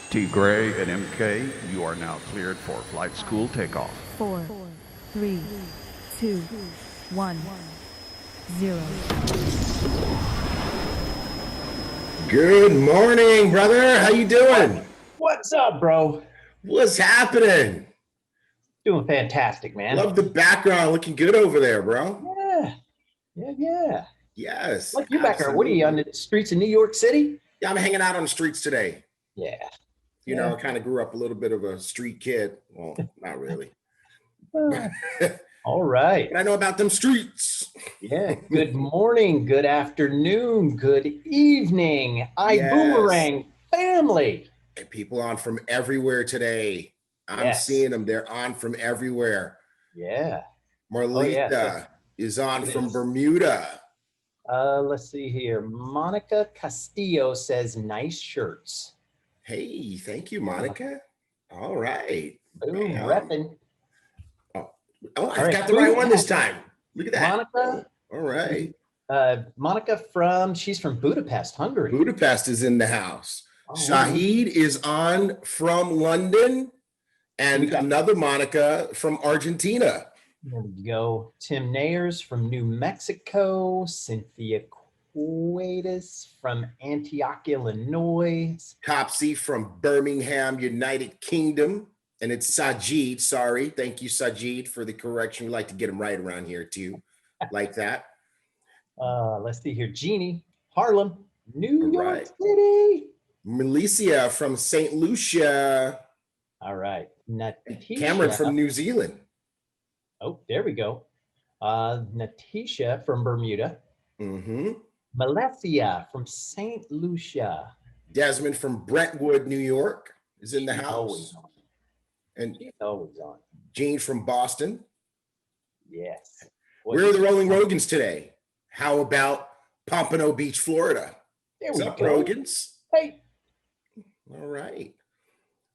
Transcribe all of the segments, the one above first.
T. Gray and MK, you are now cleared for flight school takeoff. 4, 3, 2, 1, 0. Good morning, brother. How you doing? What's up, bro? What's happening? Doing fantastic, man. Love the background. Looking good over there, bro. Yeah. Yes. Like you back there. What are you, on the streets of New York City? Yeah, I'm hanging out on the streets today. Yeah. You know, I kind of grew up a little bit of a street kid. Well, not really. All right. But I know about them streets. Yeah. Good morning, good afternoon, good evening. Ibüümerang family. And people on from everywhere today. I'm seeing them. They're on from everywhere. Yeah. Marlita is on from Bermuda. Let's see here. Monica Castillo says nice shirts. Hey, thank you, Monica. All right. Boom, repping. Oh, I got the right one this time. Look at that. Monica. All right. Monica she's from Budapest, Hungary. Budapest is in the house. Oh, Shahid is on from London, and another Monica from Argentina. There we go. Tim Nayers from New Mexico. Cynthia Quaidus from Antioch, Illinois. Topsy from Birmingham, United Kingdom. And it's Sajid. Sorry. Thank you, Sajid, for the correction. We like to get them right around here, too. Like that. Let's see here. Jeannie, Harlem, New York City. Milicia from St. Lucia. All right. Natisha. Cameron from New Zealand. Oh, there we go. Natisha from Bermuda. Mm-hmm. Malesia from St. Lucia. Desmond from Brentwood, New York is in the house. And she's always on. Jean from Boston. Yes. Where are the Rolling Rogans today? How about Pompano Beach, Florida? There we go. Rogans? Hey. All right.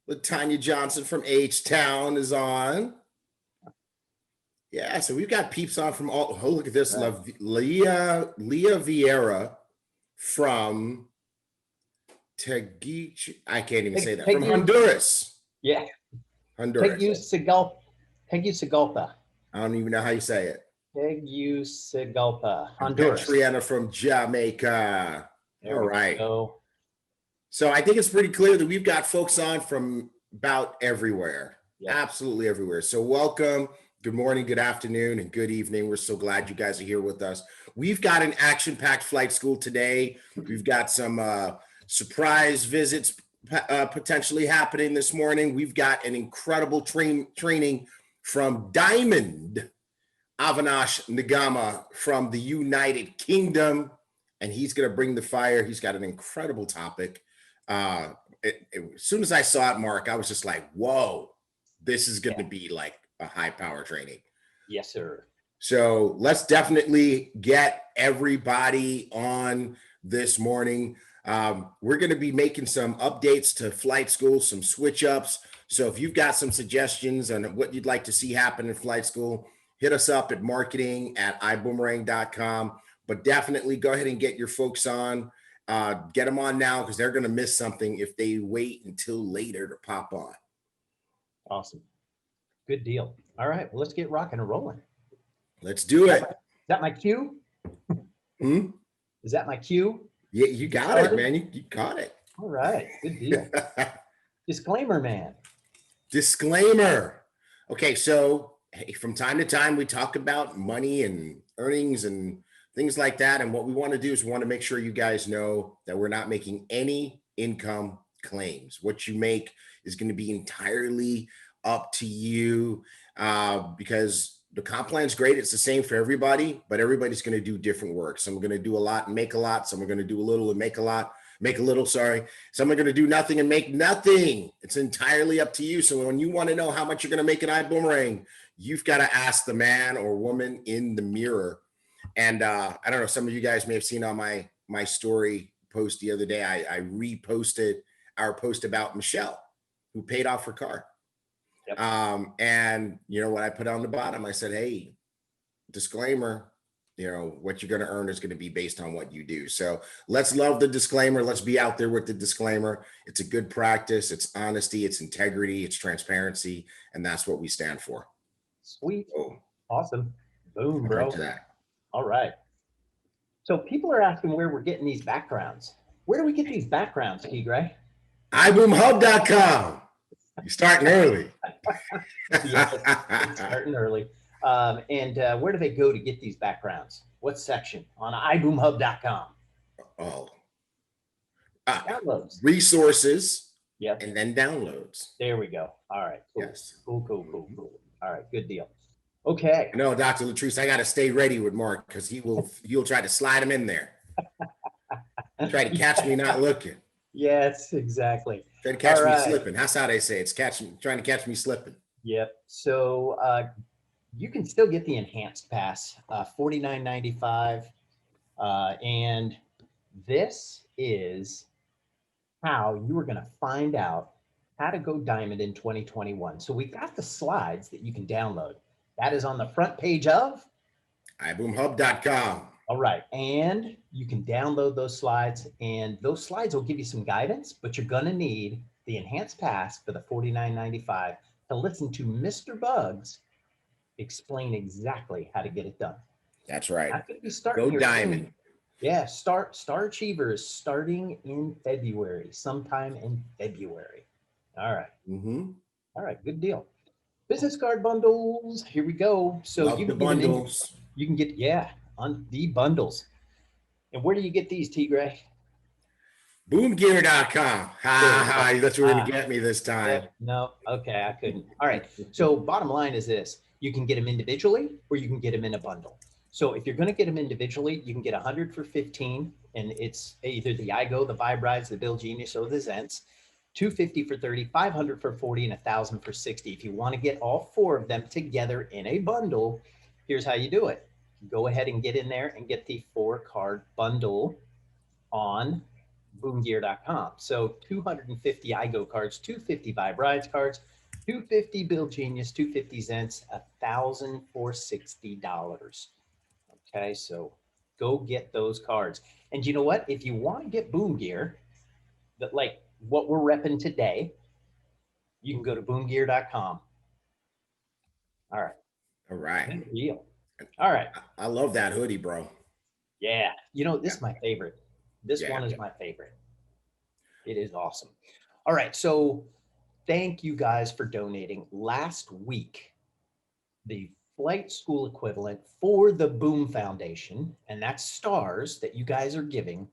Latanya Johnson from H-Town is on. Yeah, so we've got peeps on from all. Oh, look at this. Right. Leah Vieira from Tegucigalpa. I can't even say that. From Honduras. Yeah. Honduras. Tegucigalpa. I don't even know how you say it. Tegucigalpa, Honduras. Triana from Jamaica. There all right. Go. So I think it's pretty clear that we've got folks on from about everywhere. Yeah. Absolutely everywhere. So welcome. Good morning, good afternoon, and good evening. We're so glad you guys are here with us. We've got an action-packed flight school today. We've got some surprise visits potentially happening this morning. We've got an incredible training from Diamond Avinash Nagamah from the United Kingdom, and he's going to bring the fire. He's got an incredible topic. As soon as I saw it, Mark, I was just like, whoa, this is going to be like a high power training. Yes, sir. So let's definitely get everybody on this morning. We're going to be making some updates to flight school, some switch ups. So if you've got some suggestions on what you'd like to see happen in flight school, hit us up at marketing@iboomerang.com. But definitely go ahead and get your folks on. Get them on now because they're going to miss something if they wait until later to pop on. Awesome. Good deal. All right, well, let's get rocking and rolling. Let's do it. Is that my cue? Is that my cue? Yeah, you got it, man. You got it. All right, good deal. Disclaimer, man. Disclaimer. Okay, so hey, from time to time, we talk about money and earnings and things like that. And what we want to do is we want to make sure you guys know that we're not making any income claims. What you make is going to be entirely up to you because the comp plan is great. It's the same for everybody, but everybody's going to do different work. Some are going to do a lot and make a lot. Some are going to do a little and make a little, sorry. Some are going to do nothing and make nothing. It's entirely up to you. So when you want to know how much you're going to make in iBoomerang, you've got to ask the man or woman in the mirror. And I don't know, some of you guys may have seen on my story post the other day, I reposted our post about Michelle, who paid off her car. Yep. And you know what I put on the bottom? I said, hey, disclaimer, You know, what you're going to earn is going to be based on what you do. So let's love the disclaimer. Let's be out there with the disclaimer. It's a good practice. It's honesty, it's integrity, it's transparency. And that's what we stand for. Sweet. Oh, Awesome. Boom, I'll bro. get to that. All right. So people are asking where we're getting these backgrounds. Where do we get these backgrounds, Tigray? iBoomHub.com. You're starting early. Yeah, it's starting early. Where do they go to get these backgrounds? What section? On iBoomHub.com. Oh, Downloads. resources. Yep. And then downloads. There we go. All right. Cool. Yes. Cool. All right. Good deal. Okay. No, Dr. Latrice, I got to stay ready with Mark because you'll try to slide him in there. Try to catch me not looking. Yes, exactly. Try to catch me slipping. That's how they say it. It's trying to catch me slipping. Yep. So you can still get the enhanced pass, $49.95. And this is how you are going to find out how to go diamond in 2021. So we got the slides that you can download. That is on the front page of iBoomHub.com. All right. And you can download those slides, and those slides will give you some guidance, but you're going to need the enhanced pass for the $49.95 to listen to Mr. Bugs explain exactly how to get it done. That's right. I could be starting Go here diamond. soon. Yeah, Star Achiever is starting in February, sometime in February. All right. Mm-hmm. All right, good deal. Business card bundles. Here we go. So Love you the can get them in, bundles. you can get, yeah, on the bundles. And where do you get these, Tigray? Boomgear.com. Ha, that's where you're going to get me this time. No, okay, I couldn't. All right. So bottom line is this. You can get them individually or you can get them in a bundle. So if you're going to get them individually, you can get 100 for 15, and it's either the iGo, the Vibrides, the Bill Genius, or the Zents. 250 for 30, 500 for 40, and 1,000 for 60. If you want to get all four of them together in a bundle, here's how you do it. Go ahead and get in there and get the 4-card bundle on boomgear.com. So 250 iGo cards, 250 Vibrides cards, 250 Bill Genius, 250 Zents, 1,000 for $60. Okay, so go get those cards. And you know what? If you want to get Boom Gear, that like what we're repping today, you can go to boomgear.com. All right. All right. Good deal. All right. I love that hoodie, bro. Yeah. You know, this is my favorite. This Yeah. one is my favorite. It is awesome. All right. So thank you guys for donating. Last week, the flight school equivalent for the BÜM Foundation, and that's stars that you guys are giving,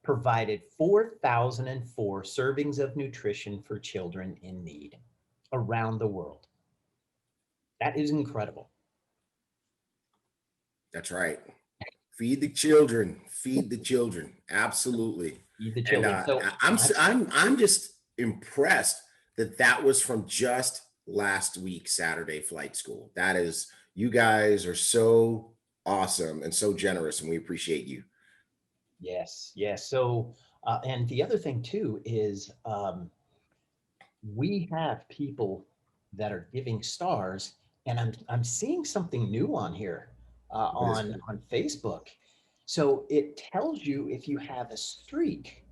provided 4,004 servings of nutrition for children in need around the world. That is incredible. That's right. Feed the children. Feed the children. Absolutely. Feed the children. And I'm just impressed that was from just last week Saturday flight school. That is, you guys are so awesome and so generous, and we appreciate you. Yes. So and the other thing too is we have people that are giving stars, and I'm seeing something new on here on Facebook. So it tells you if you have a streak,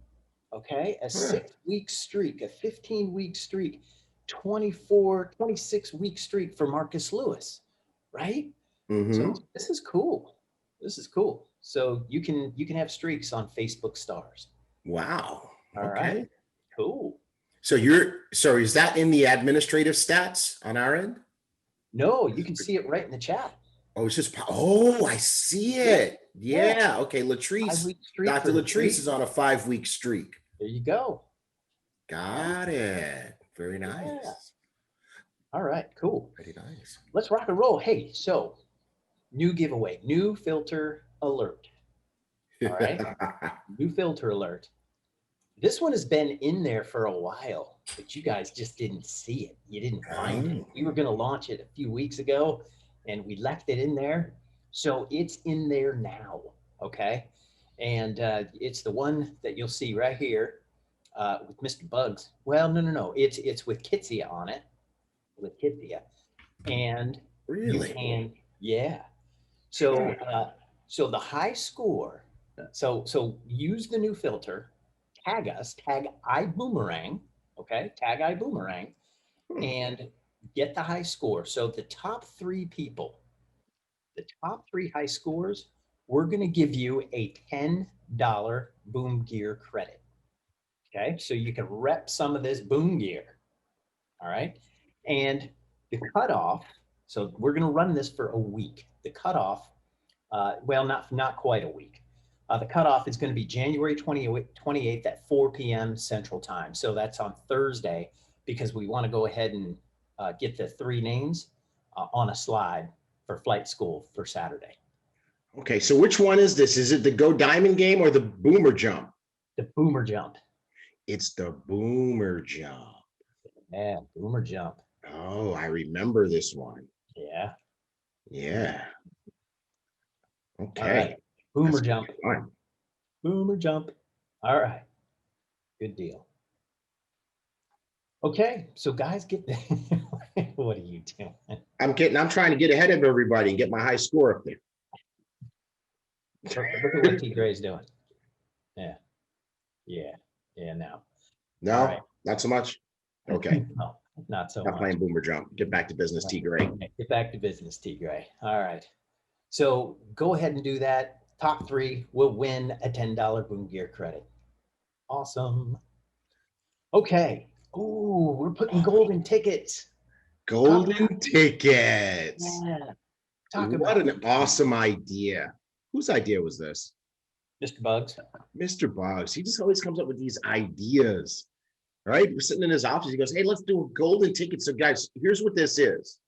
okay, a 6-week streak, a 15-week streak, 26-week streak for Marcus Lewis, right? Mm-hmm. So this is cool. So you can have streaks on Facebook stars. Wow. All right. Cool. So is that in the administrative stats on our end? No, you can see it right in the chat. Oh, it's just, I see it. Yeah. Okay. Latrice, Dr. Latrice is on a 5-week streak. There you go. Got it. Very nice. Yeah. All right, cool. Very nice. Let's rock and roll. Hey, so new giveaway, new filter alert. All right. New filter alert. This one has been in there for a while, but you guys just didn't see it. You didn't find it. We were going to launch it a few weeks ago, and we left it in there. So it's in there now, okay? And it's the one that you'll see right here with Mr. Bugs. Well, no. It's with Kitsia on it, with Kitsia. And really? you can, yeah. So So the high score, so use the new filter, tag us, tag Ibüümerang, okay? Tag Ibüümerang and get the high score. So the top 3 people, the top 3 high scores, we're going to give you a $10 BÜM gear credit. Okay, so you can rep some of this BÜM gear. All right, and the cutoff. So we're going to run this for a week. The cutoff, well, not quite a week. The cutoff is going to be January 28th at 4 p.m. Central Time. So that's on Thursday, because we want to go ahead and get the 3 names on a slide for flight school for Saturday. Okay, so which one is this? Is it the Go Diamond game or the Boomer Jump? The Boomer Jump. It's the Boomer Jump. Yeah, Boomer Jump. Oh, I remember this one. Yeah. Yeah. Okay. All right. Boomer That's Jump. fun. Boomer Jump. All right. Good deal. Okay, so guys, get what are you doing? I'm trying to get ahead of everybody and get my high score up there. Look at what T Gray's doing. Yeah. Yeah. Yeah, now. No, All right. not so much. Okay. No, not so Not much. playing Boomer Jump. Get back to business, T Gray. Okay, get back to business, T Gray. All right. So go ahead and do that. Top 3 will win a $10 BÜM gear credit. Awesome. Okay. Ooh, we're putting golden tickets. Golden tickets. Yeah. Talk What about an awesome idea. Whose idea was this? Mr. Bugs. Mr. Boggs. He just always comes up with these ideas, right? We're sitting in his office. He goes, hey, let's do a golden ticket. So guys, here's what this is.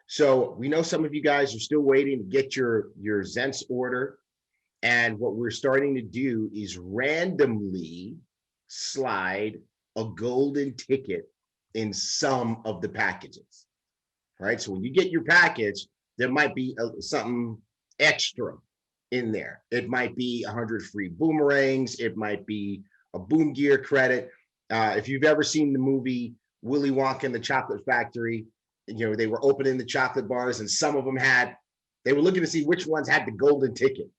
So we know some of you guys are still waiting to get your Zents order. And what we're starting to do is randomly slide a golden ticket in some of the packages, right? So when you get your package, there might be something extra in there. It might be 100 free boomerangs. It might be a BÜM gear credit. If you've ever seen the movie Willy Wonka and the Chocolate Factory, you know, they were opening the chocolate bars and some of them they were looking to see which ones had the golden ticket.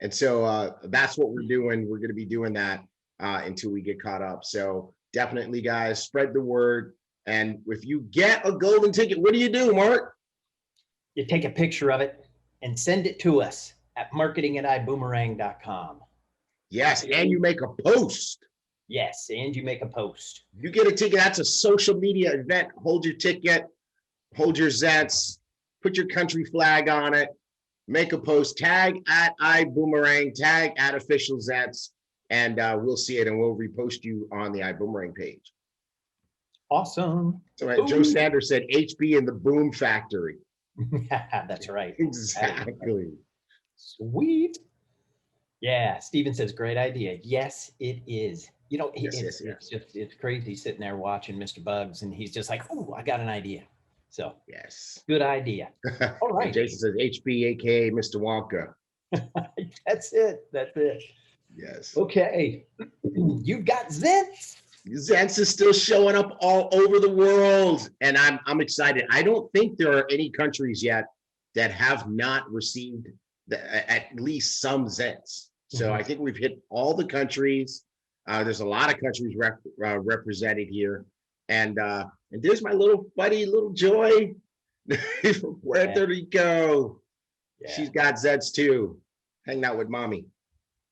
And so that's what we're doing. We're going to be doing that until we get caught up. So definitely, guys, spread the word. And if you get a golden ticket, what do you do, Mark? You take a picture of it and send it to us at marketing@iboomerang.com. Yes, and you make a post. Yes, and you make a post. You get a ticket. That's a social media event. Hold your ticket, hold your Zets, put your country flag on it, make a post, tag at Iboomerang, tag at official Zets, and we'll see it and we'll repost you on the Iboomerang page. Awesome. So Joe Sanders said HB in the BÜM factory. That's right. Exactly. Sweet. Yeah, Steven says, great idea. Yes, it is. You know, it's crazy sitting there watching Mr. Bugs and he's just like, oh, I got an idea. So yes, good idea. All right. Jason says HB, aka Mr. Wonka. That's it. That's it. Yes. Okay. You've got Zents. Zents is still showing up all over the world, and I'm excited. I don't think there are any countries yet that have not received at least some Zents. So I think we've hit all the countries. There's a lot of countries represented here, and there's my little buddy, little Joy, from Puerto Rico. Yeah. She's got Zents too, hanging out with mommy.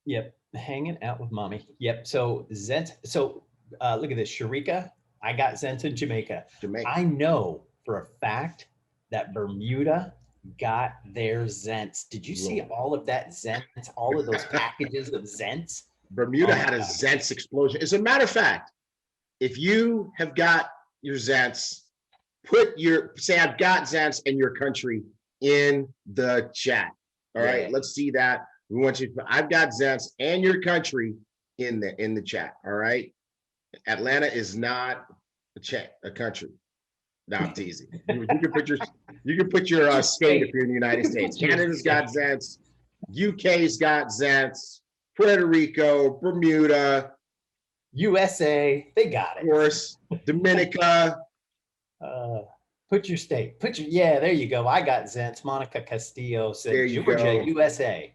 Yep, hanging out with mommy. Yep. So Zents. So look at this, Sharika. I got Zents in Jamaica. I know for a fact that Bermuda got their Zents. Did you see all of that Zents? All of those packages of Zents? Bermuda had a Zents explosion. As a matter of fact, if you have got your Zents, say I've got Zents in your country in the chat. All right, let's see that. We want you to, I've got Zents and your country in the chat. All right. Atlanta is not a country. No, it's easy. You can put your state if you're in the United States. Canada's got Zents. UK's got Zents. Puerto Rico, Bermuda, USA, they got it. Of course, Dominica. Put your state. Yeah, there you go. I got Zents. Monica Castillo said There you Georgia, go. USA.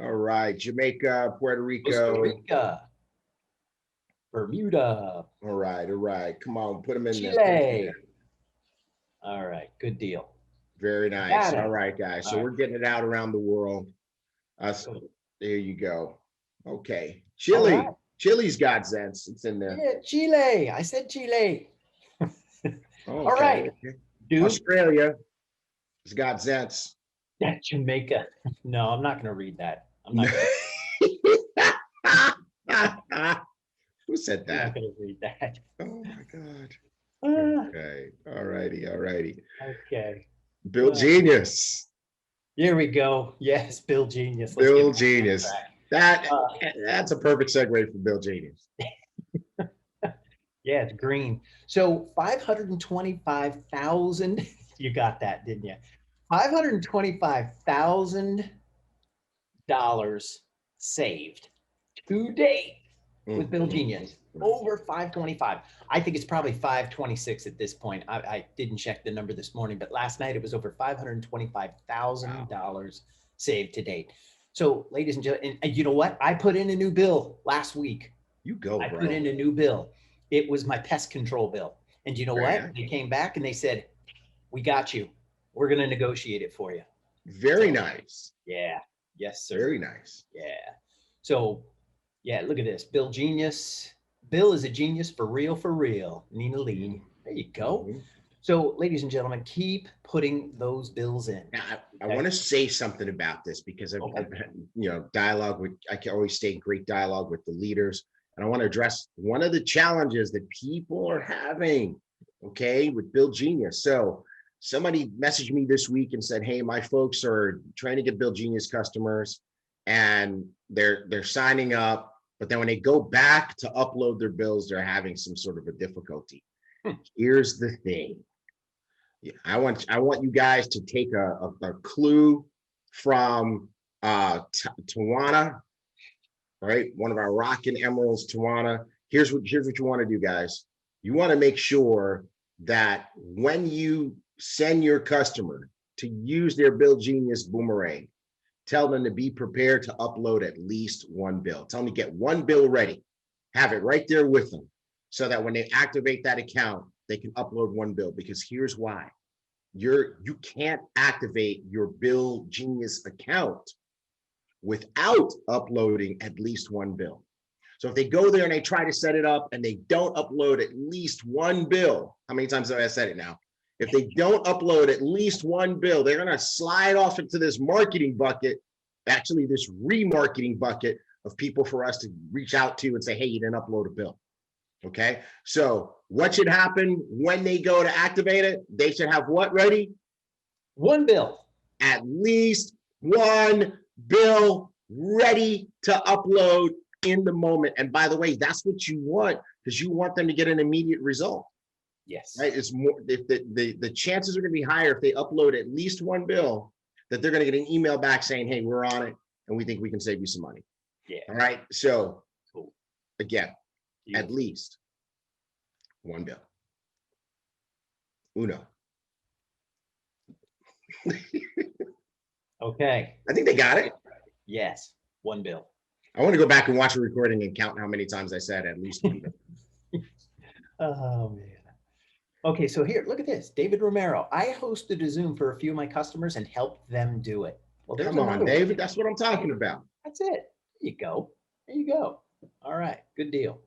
All right. Jamaica, Puerto Rico. Costa Rica. Bermuda. All right. All right. Come on. Put them in there. Chile. All right. Good deal. Very nice. Got it. All right, guys. So All we're getting it out around the world. Cool. There you go. Okay. Chile. All right. Chile's got Zents. It's in there. Yeah, Chile. I said Chile. Oh, All right. okay. Dude. Australia has got Zents. Yeah, Jamaica. No, I'm not going to read that. I'm not Who said that? going to read that. Oh my God. Ah, Okay. All righty. All righty. okay. Bill Genius. Here we go. Yes, Bill Genius. Let's Bill get back on Genius. track. That's a perfect segue for Bill Genius. Yeah, it's green. So 525,000, you got that, didn't you? $525,000 saved to date with Bill Genius. Over 525. I think it's probably 526 at this point. I didn't check the number this morning, but last night it was over $525,000 saved to date. So, ladies and gentlemen, and you know what? I put in a new bill last week. You go, I bro. put in a new bill. It was my pest control bill. And you know Very what? nice. They came back and they said, we got you. We're going to negotiate it for you. Very nice. Yeah. Yes, sir. Very nice. Yeah. So, yeah, look at this. Bill Genius. Bill is a genius for real, for real. Nina Lee. There you go. Mhm. So, ladies and gentlemen, keep putting those bills in. Now, I want to say something about this because I've had, dialogue with, I can always stay in great dialogue with the leaders. And I want to address one of the challenges that people are having, okay, with Bill Genius. So somebody messaged me this week and said, hey, my folks are trying to get Bill Genius customers and they're signing up, but then when they go back to upload their bills, they're having some sort of a difficulty. Here's the thing. I want you guys to take a clue from Tawana, right? One of our rockin' emeralds, Tawana. Here's what you want to do, guys. You want to make sure that when you send your customer to use their Bill Genius Boomerang, tell them to be prepared to upload at least one bill. Tell them to get one bill ready. Have it right there with them so that when they activate that account, they can upload one bill, because here's why. You can't activate your Bill Genius account without uploading at least one bill. So if they go there and they try to set it up and they don't upload at least one bill, how many times have I said it now? If they don't upload at least one bill, they're going to slide off into this marketing bucket, actually this remarketing bucket of people for us to reach out to and say, hey, you didn't upload a bill. Okay, so what should happen when they go to activate it? They should have what ready? One bill. At least one bill ready to upload in the moment. And by the way, that's what you want, because you want them to get an immediate result. Yes. Right? It's more, if the chances are going to be higher if they upload at least one bill, that they're going to get an email back saying, hey, we're on it and we think we can save you some money. Yeah. All right. So Cool. again, at least one bill. Uno. Okay. I think they got it. Yes. One bill. I want to go back and watch the recording and count how many times I said at least one bill. Oh, man. Okay, so here, look at this. David Romero. I hosted a Zoom for a few of my customers and helped them do it. Well, there's Come on, another one. David. That's what I'm talking about. That's it. There you go. There you go. All right. Good deal.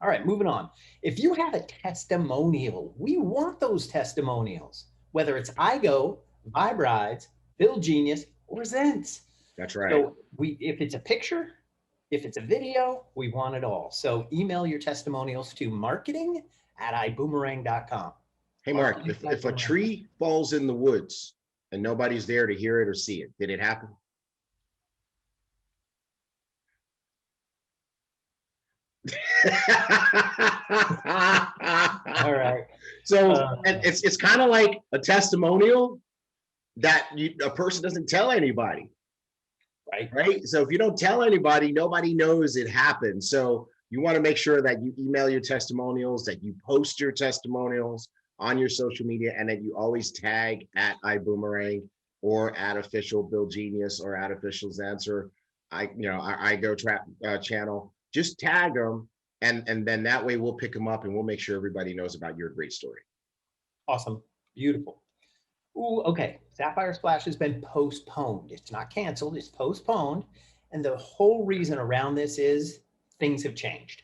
All right. Moving on. If you have a testimonial, we want those testimonials, whether it's iGo, Vibe Rides, Bill Genius, or Zents. That's right. So if it's a picture, if it's a video, we want it all. So email your testimonials to marketing@iboomerang.com. Hey, Mark, if a tree falls in the woods and nobody's there to hear it or see it, did it happen? All right. So and it's kind of like a testimonial that a person doesn't tell anybody. Right. So if you don't tell anybody, nobody knows it happened. So you want to make sure that you email your testimonials, that you post your testimonials on your social media, and that you always tag at Ibüümerang or at official Bill Genius or at official Zancer, I go trap channel. Just tag them, and then that way we'll pick them up and we'll make sure everybody knows about your great story. Awesome. Beautiful. Ooh, okay. Sapphire Splash has been postponed. It's not canceled, it's postponed. And the whole reason around this is things have changed.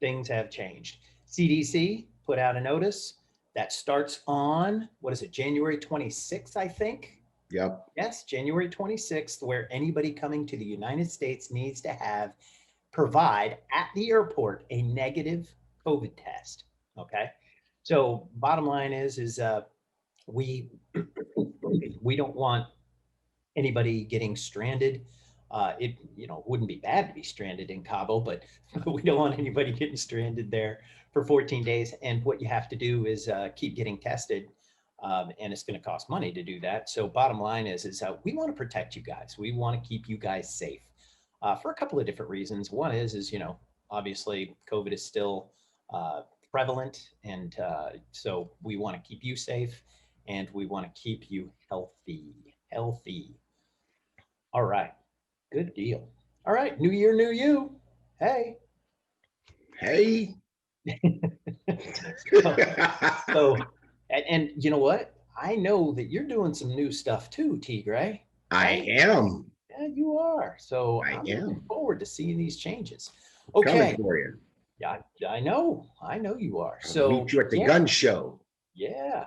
Things have changed. CDC put out a notice that starts on, what is it, January 26th, I think? Yep. Yes, January 26th, where anybody coming to the United States needs to provide at the airport a negative COVID test. Okay. So bottom line is we don't want anybody getting stranded. It wouldn't be bad to be stranded in Cabo, but we don't want anybody getting stranded there for 14 days. And what you have to do is keep getting tested, and it's going to cost money to do that. So bottom line is we want to protect you guys. We want to keep you guys safe for a couple of different reasons. One is obviously COVID is still prevalent, and so we want to keep you safe, and we want to keep you healthy. All right. Good deal. All right. New year, new you. Hey. So, and you know what? I know that you're doing some new stuff too, T. Gray. I am. Yeah, you are. So I I'm am. looking forward to seeing these changes. Coming Okay. for you. Yeah, I know you are. I'll So meet you at the gun show. Yeah.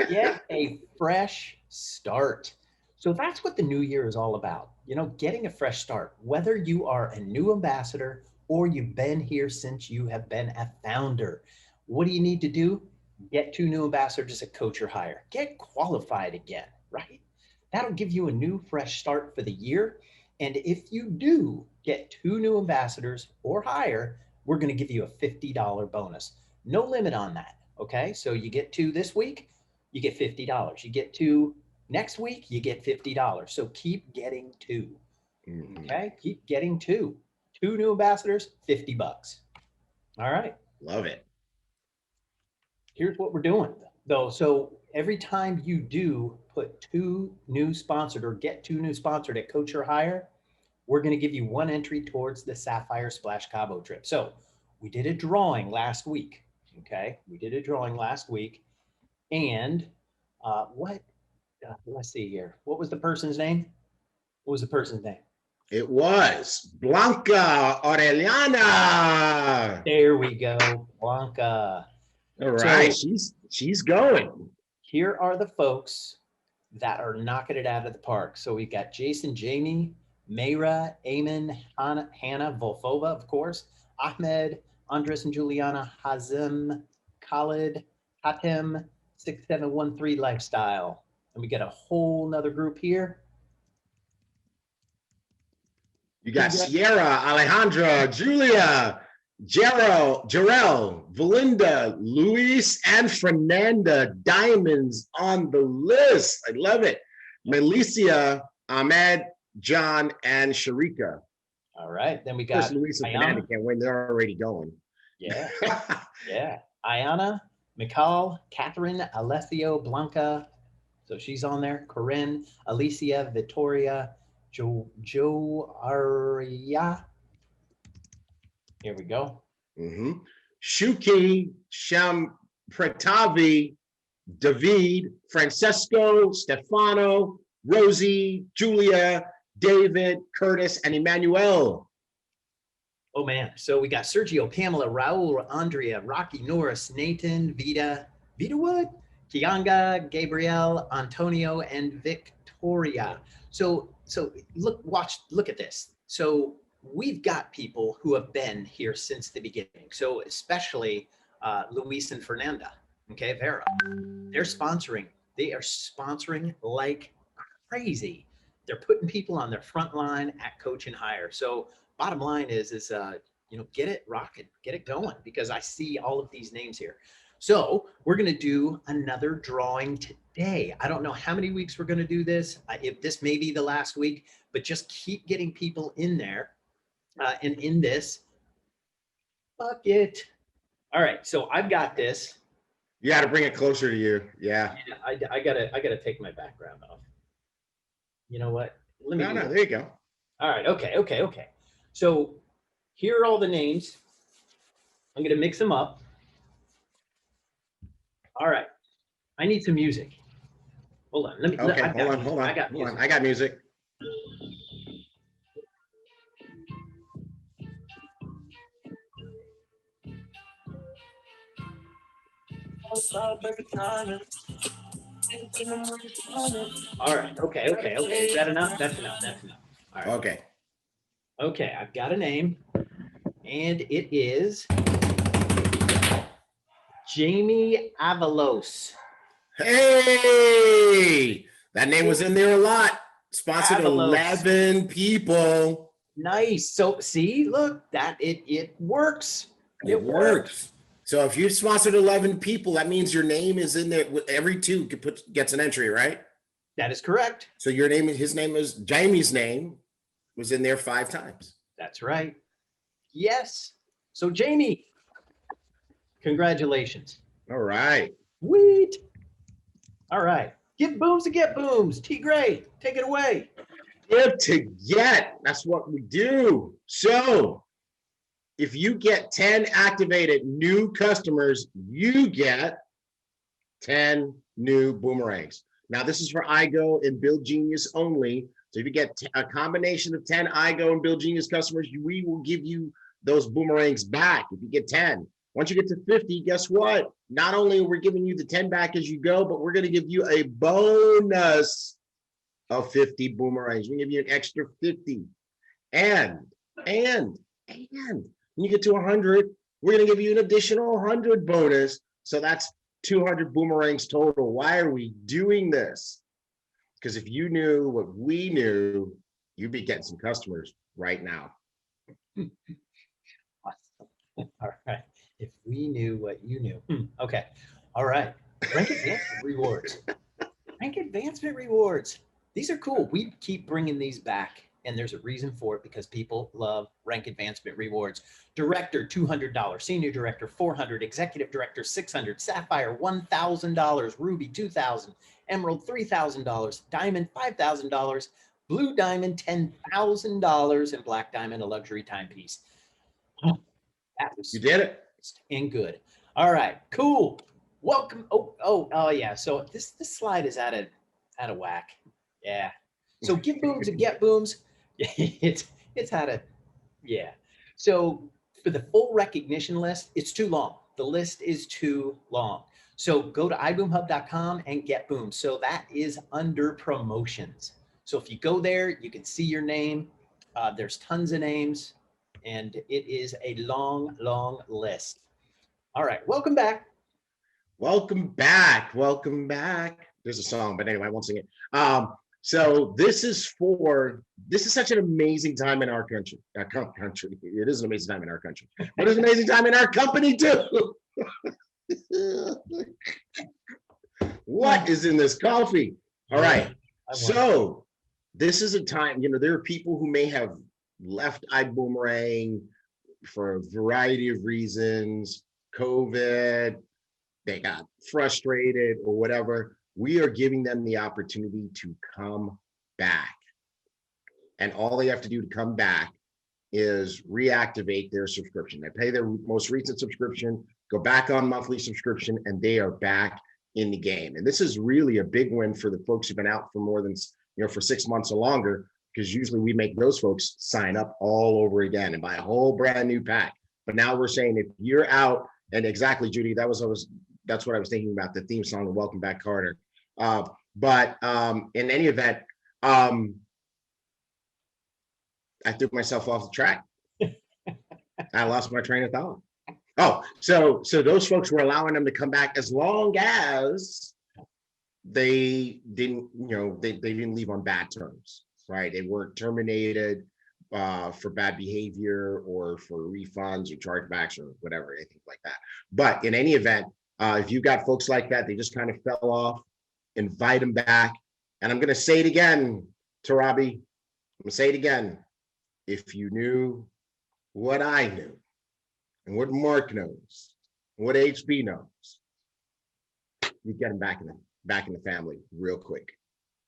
Get a fresh start. So that's what the new year is all about. Getting a fresh start, whether you are a new ambassador or you've been here since you have been a founder. What do you need to do? Get 2 new ambassadors at Coach or Hire. Get qualified again, right? That'll give you a new fresh start for the year. And if you do get 2 new ambassadors or higher, we're going to give you a $50 bonus. No limit on that. Okay. So you get 2 this week, you get $50. You get 2 next week, you get $50. So keep getting 2. Okay. Keep getting 2. 2 new ambassadors, $50. All right. Love it. Here's what we're doing though. So every time you do put 2 new sponsored or get 2 new sponsored at Coach or Hire, we're going to give you 1 entry towards the Sapphire Splash Cabo trip. So we did a drawing last week. Okay. We did a drawing last week. And let's see here. What was the person's name? It was Blanca Aureliana. There we go. Blanca. All right. So, she's going. Here are the folks that are knocking it out of the park. So we got Jason, Jamie, Mayra, Eamon, Hannah, Volfova, of course, Ahmed, Andres and Juliana, Hazim, Khalid, Hatem, 6713 Lifestyle. And we got a whole nother group here. You got Sierra, Alejandra, Julia, Jarrell, Valinda, Luis, and Fernanda. Diamonds on the list. I love it. Melissa, Ahmed, John, and Sharika. All right. Then we got Luis and Fernanda can't win. They're already going. Yeah. Yeah. Ayana, Mikal, Catherine, Alessio, Blanca. So she's on there. Corinne, Alicia, Victoria, Joe Aria. Here we go. Shuki, Sham Pratavi, David, Francesco, Stefano, Rosie, Julia, David, Curtis, and Emmanuel. Oh man. So we got Sergio, Pamela, Raul, Andrea, Rocky, Norris, Nathan, Vita Wood, Kianga, Gabrielle, Antonio, and Victoria. So look at this. So we've got people who have been here since the beginning. So especially Luis and Fernanda, okay, Vera, they're sponsoring. They are sponsoring like crazy. They're putting people on their front line at Coach and Hire. So bottom line is get it rocking, get it going, because I see all of these names here. So we're going to do another drawing today. I don't know how many weeks we're going to do this. If this may be the last week, but just keep getting people in there and in this bucket. All right. So I've got this. You got to bring it closer to you. Yeah. Yeah, I gotta take my background off. You know what? Let me. No, do no, that. there you go. All right. Okay. So here are all the names. I'm gonna mix them up. All right. I need some music. Hold on. Let me. Okay, I've got music. hold I got on. music. I got music. All right. Okay. Is that enough? That's enough. All right. Okay. Okay. I've got a name, and it is Jamie Avalos. Hey, that name was in there a lot. Sponsored Avalos. 11 people. Nice. So see, look, that it works. It works. So if you sponsored 11 people, that means your name is in there. Every two gets an entry, right? That is correct. So his name is Jamie's name was in there 5 times. That's right. Yes. So Jamie, congratulations. All right. Sweet. All right. Give booms to get booms. T Gray, take it away. Give to get. That's what we do. So if you get 10 activated new customers, you get 10 new boomerangs. Now, this is for iGo and Build Genius only. So if you get a combination of 10 iGo and Build Genius customers, we will give you those boomerangs back if you get 10. Once you get to 50, guess what? Not only are we giving you the 10 back as you go, but we're going to give you a bonus of 50 boomerangs. We give you an extra 50. And when you get to 100, we're going to give you an additional 100 bonus. So that's 200 boomerangs total. Why are we doing this? Because if you knew what we knew, you'd be getting some customers right now. All right. If we knew what you knew. Okay. All right. Rank advancement rewards. Rank advancement rewards. These are cool. We keep bringing these back, and there's a reason for it because people love rank advancement rewards. Director, $200. Senior director, $400. Executive director, $600. Sapphire, $1,000. Ruby, $2,000. Emerald, $3,000. Diamond, $5,000. Blue diamond, $10,000. And black diamond, a luxury timepiece. That was You did it. and good. All right, cool. Welcome. Oh yeah. So this slide is out of whack. Yeah. So give booms and get booms. It's out of, yeah. So for the full recognition list, it's too long. The list is too long. So go to iboomhub.com and get booms. So that is under promotions. So if you go there, you can see your name. There's tons of names, and it is a long list. All right, welcome back. Welcome back. Welcome back. There's a song, but anyway, I won't sing it. So this is such an amazing time in our country. It is an amazing time in our country, but it's an amazing time in our company too. What is in this coffee? All right. So this is a time, there are people who may have left iBoomerang for a variety of reasons, COVID, they got frustrated or whatever. We are giving them the opportunity to come back. And all they have to do to come back is reactivate their subscription. They pay their most recent subscription, go back on monthly subscription, and they are back in the game. And this is really a big win for the folks who've been out for more than, for 6 months or longer, because usually we make those folks sign up all over again and buy a whole brand new pack. But now we're saying if you're out, and exactly, Judy, that's what I was thinking about, the theme song of Welcome Back, Carter. But in any event, I threw myself off the track. I lost my train of thought. Oh, so those folks were allowing them to come back as long as they didn't, they didn't leave on bad terms, right? They weren't terminated for bad behavior or for refunds or chargebacks or whatever, anything like that. But in any event, if you've got folks like that, they just kind of fell off, invite them back. And I'm going to say it again, Tarabi, I'm going to say it again. If you knew what I knew and what Mark knows, and what HB knows, you get them back in the family real quick.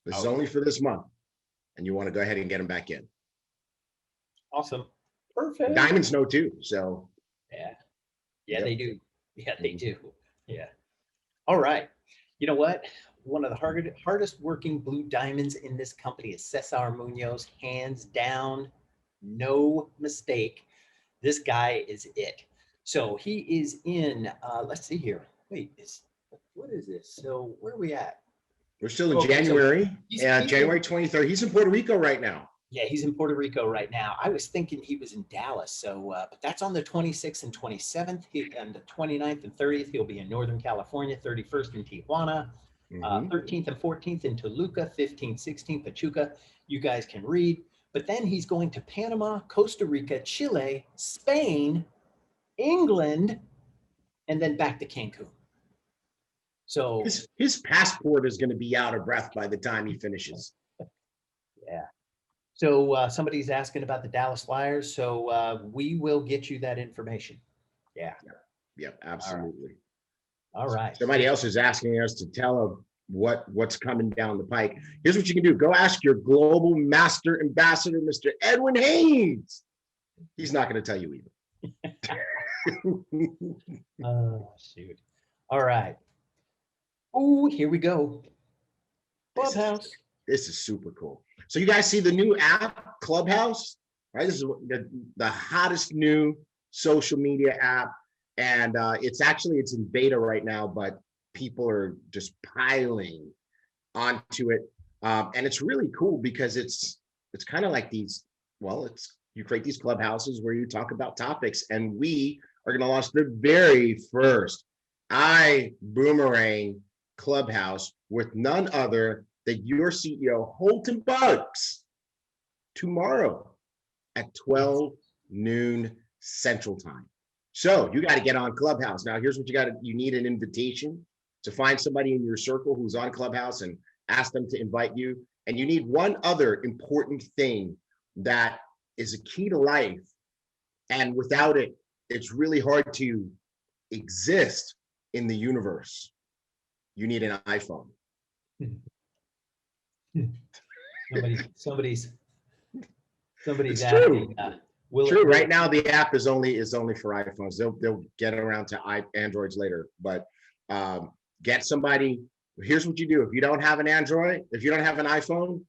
This is Okay. only for this month, and you want to go ahead and get them back in. Awesome. Perfect. Diamonds know too. So Yeah, Yep. they do. Yeah, they do. Yeah. All right. You know what? One of the hardest working blue diamonds in this company is Cesar Munoz, hands down, no mistake. This guy is it. So he is in, let's see here. Wait, what is this? So where are we at? we're still in Okay, so January, he's January 23rd. He's in Puerto Rico right now. Yeah, he's in Puerto Rico right now. I was thinking he was in Dallas. So, but that's on the 26th and 27th. And the 29th and 30th, he'll be in Northern California, 31st in Tijuana, Mhm. 13th and 14th in Toluca, 15th, 16th, Pachuca. You guys can read. But then he's going to Panama, Costa Rica, Chile, Spain, England, and then back to Cancun. So, His passport is going to be out of breath by the time he finishes. yeah. So somebody's asking about the Dallas Flyers. So we will get you that information. Yeah. Yep, absolutely. All right. Somebody else is asking us to tell them what's coming down the pike. Here's what you can do. Go ask your global master ambassador, Mr. Edwin Haynes. He's not going to tell you either. Oh, shoot. All right. Oh, here we go. Clubhouse. This is super cool. So you guys see the new app, Clubhouse, right? This is the hottest new social media app. And it's in beta right now, but people are just piling onto it. And it's really cool because it's kind of like you create these clubhouses where you talk about topics, and we are going to launch the very first Ibüümerang clubhouse with none other than your CEO, Holton Bugs, tomorrow at 12 noon Central Time. So you got to get on Clubhouse. Now, here's what you need an invitation to find somebody in your circle who's on Clubhouse and ask them to invite you. And you need one other important thing that is a key to life. And without it, it's really hard to exist in the universe. You need an iPhone. Somebody's It's asking. True. Right now, the app is only for iPhones. They'll get around to Androids later. But get somebody. Here's what you do. If you don't have an Android, if you don't have an iPhone,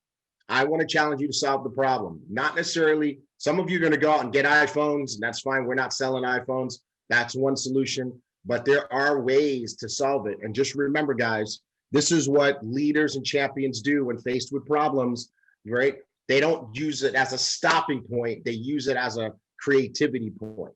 I want to challenge you to solve the problem. Not necessarily. Some of you are going to go out and get iPhones, and that's fine. We're not selling iPhones. That's one solution. But there are ways to solve it. And just remember, guys, this is what leaders and champions do when faced with problems, right? They don't use it as a stopping point. They use it as a creativity point,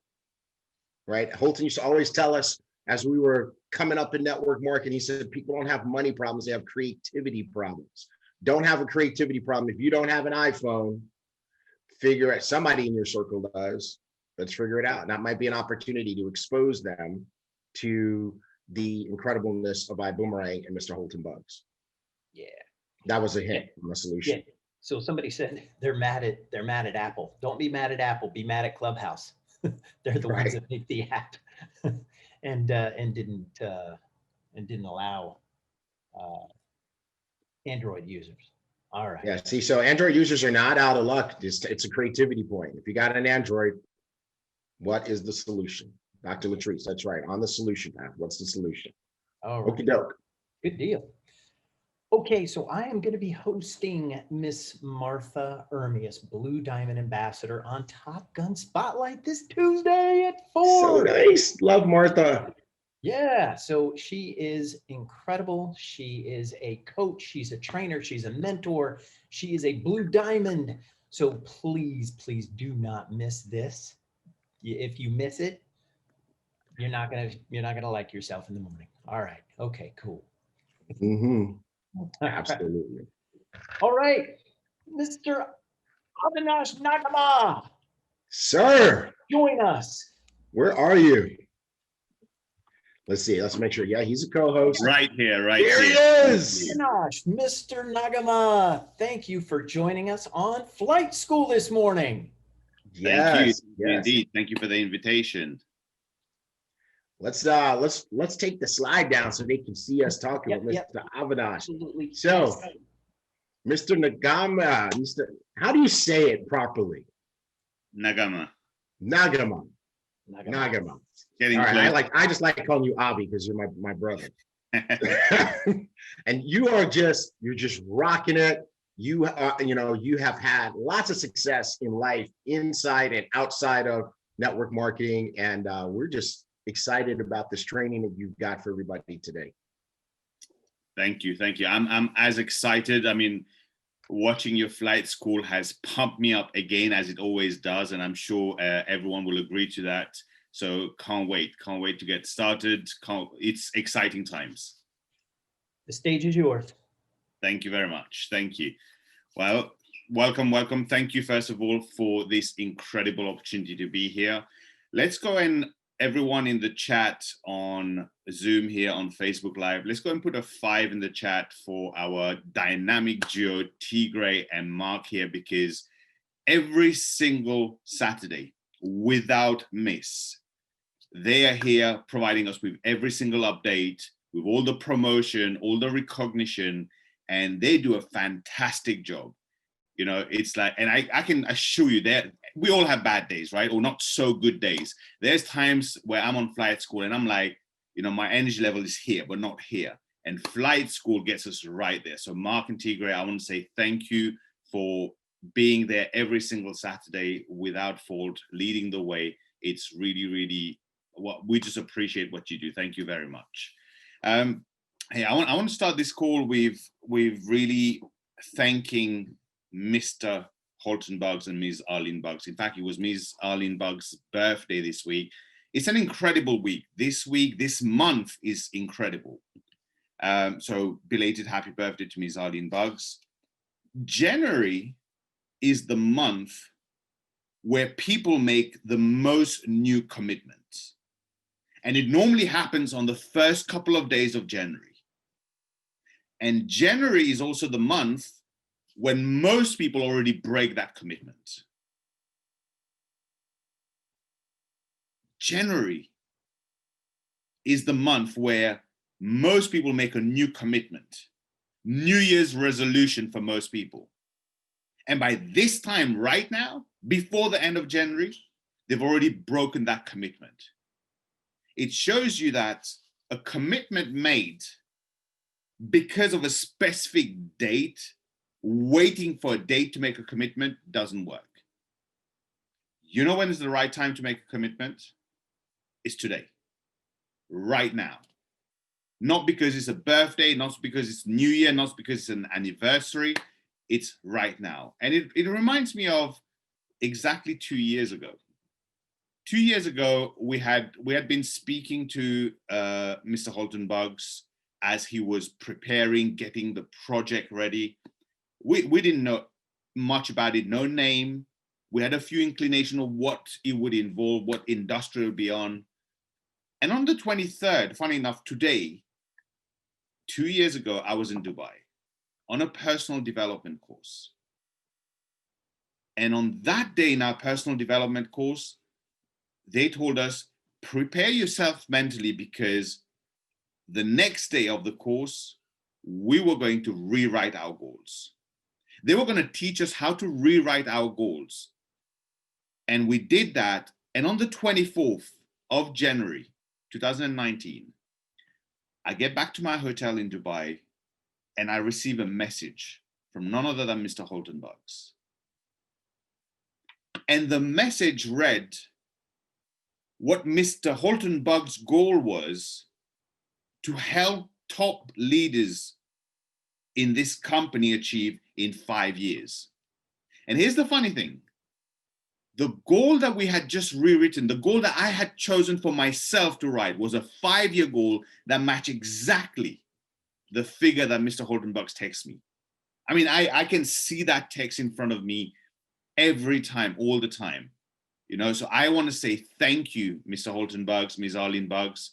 right? Holton used to always tell us as we were coming up in network marketing, he said, people don't have money problems. They have creativity problems. Don't have a creativity problem. If you don't have an iPhone, figure it. Somebody in your circle does. Let's figure it out. And that might be an opportunity to expose them to the incredibleness of Ibüümerang and Mr. Holton Bugs. Yeah. That was a hint on the solution. Yeah. So somebody said they're mad at Apple. Don't be mad at Apple. Be mad at Clubhouse. They're the ones that make the app, and didn't allow Android users. All right. Yeah. See, so Android users are not out of luck. It's a creativity point. If you got an Android, what is the solution? Dr. Latrice, that's right. On the solution path. What's the solution? All right. Okie doke. Good deal. Okay, so I am going to be hosting Miss Martha Ermias, Blue Diamond Ambassador, on Top Gun Spotlight this Tuesday at 4. So nice. Love Martha. Yeah, so she is incredible. She is a coach. She's a trainer. She's a mentor. She is a Blue Diamond. So please, please do not miss this. If you miss it, you're not gonna like yourself in the morning. All right. Okay. Cool. Mm-hmm. Absolutely. All right, Mr. Avinash Nagamah, Sir, join us. where are you? Let's see. Let's make sure. Yeah, he's a co-host. Right here, right Here he here. is. Avinash, Mr. Nagamah, thank you for joining us on Flight School this morning. Yes, Thank you. yes. Indeed. Thank you for the invitation. let's take the slide down so they can see us talking with Mr. Avinash. Absolutely. So, Mr. Nagamah, how do you say it properly? Nagamah. Nagamah. All Getting right, close. I just like calling you Avi because you're my brother. And you're just rocking it. You have had lots of success in life inside and outside of network marketing, and we're just excited about this training that you've got for everybody today. Thank you. I'm as excited. I mean, watching your flight school has pumped me up again, as it always does, and I'm sure everyone will agree to that. So can't wait to get started. It's exciting times. The stage is yours. Thank you very much. Thank you. Well, welcome. Thank you, first of all, for this incredible opportunity to be here. Let's go and everyone in the chat on Zoom here on Facebook Live, let's go and put a 5 in the chat for our dynamic duo, Tigray and Mark here, because every single Saturday, without miss, they are here providing us with every single update, with all the promotion, all the recognition, and they do a fantastic job. You know, it's like, and I can assure you that we all have bad days, right? Or not so good days. There's times where I'm on flight school and I'm like, you know, my energy level is here, but not here. And flight school gets us right there. So Mark and Tigray, I want to say thank you for being there every single Saturday without fault, leading the way. It's really, we just appreciate what you do. Thank you very much. Hey, I want to start this call with really thanking Mr. Holton Buggs and Ms. Arlene Buggs. In fact, it was Ms. Arlene Buggs' birthday this week. It's an incredible week. This month is incredible. So belated happy birthday to Ms. Arlene Buggs. January is the month where people make the most new commitments. And it normally happens on the first couple of days of January. And January is also the month when most people already break that commitment. January is the month where most people make a new commitment, New Year's resolution for most people. And by this time right now, before the end of January, they've already broken that commitment. It shows you that a commitment made because of a specific date, waiting for a date to make a commitment doesn't work. You know when is the right time to make a commitment? It's today, right now. Not because it's a birthday, not because it's New Year, not because it's an anniversary. It's right now. And it reminds me of exactly 2 years ago. 2 years ago, we had been speaking to Mr. Holton Buggs as he was preparing, getting the project ready. We didn't know much about it, no name. We had a few inclination of what it would involve, what industry it would be on. And on the 23rd, funny enough, today, 2 years ago, I was in Dubai on a personal development course. And on that day in our personal development course, they told us, prepare yourself mentally because the next day of the course, we were going to rewrite our goals. They were going to teach us how to rewrite our goals. And we did that. And on the 24th of January, 2019, I get back to my hotel in Dubai and I receive a message from none other than Mr. Holton Buggs. And the message read, what Mr. Holton Buggs' goal was to help top leaders in this company achieve in 5 years. And here's the funny thing. The goal that we had just rewritten, the goal that I had chosen for myself to write was a 5-year goal that matched exactly the figure that Mr. Holton Buggs texts me. I mean, I can see that text in front of me every time, all the time. You know, so I want to say thank you, Mr. Holton Buggs, Ms. Arlene Buggs,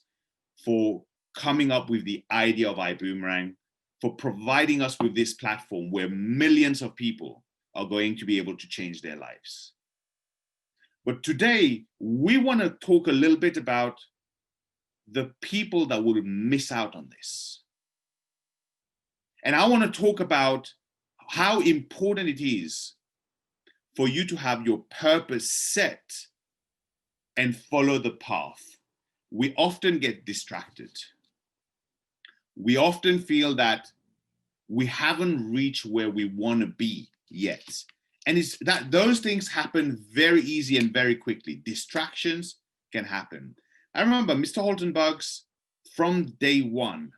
for coming up with the idea of Ibüümerang, for providing us with this platform where millions of people are going to be able to change their lives. But today, we want to talk a little bit about the people that will miss out on this. And I want to talk about how important it is for you to have your purpose set and follow the path. We often get distracted. We often feel that we haven't reached where we want to be yet. And it's that those things happen very easy and very quickly. Distractions can happen. I remember Mr. Holtenbugs from day one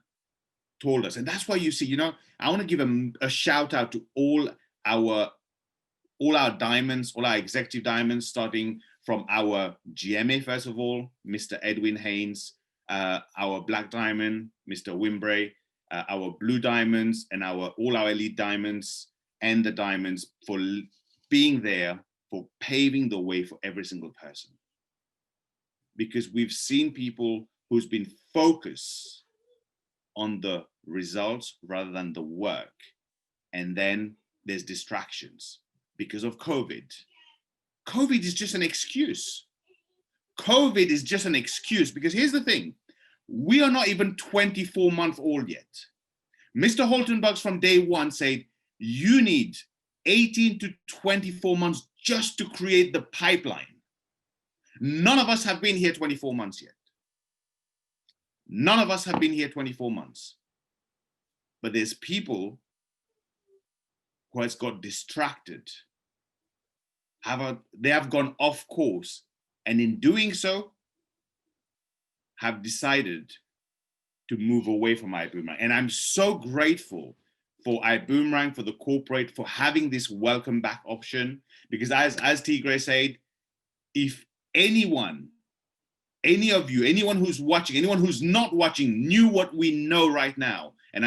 told us, and that's why you see, you know, I want to give a shout out to all our diamonds, all our executive diamonds, starting from our GMA, first of all, Mr. Edwin Haynes, our black diamond, Mr. Wimbray, our blue diamonds, and all our elite diamonds, and the diamonds for being there, for paving the way for every single person. Because we've seen people who's been focused on the results rather than the work. And then there's distractions because of COVID. COVID is just an excuse. COVID is just an excuse because here's the thing. We are not even 24 months old yet. Mr. Holtenbugs from day one said, you need 18 to 24 months just to create the pipeline. None of us have been here 24 months yet. None of us have been here 24 months. But there's people who has got distracted. They have gone off course. And in doing so, have decided to move away from Ibüümerang. And I'm so grateful for Ibüümerang, for the corporate, for having this welcome back option. Because as Tigre said, if anyone, any of you, anyone who's watching, anyone who's not watching knew what we know right now, and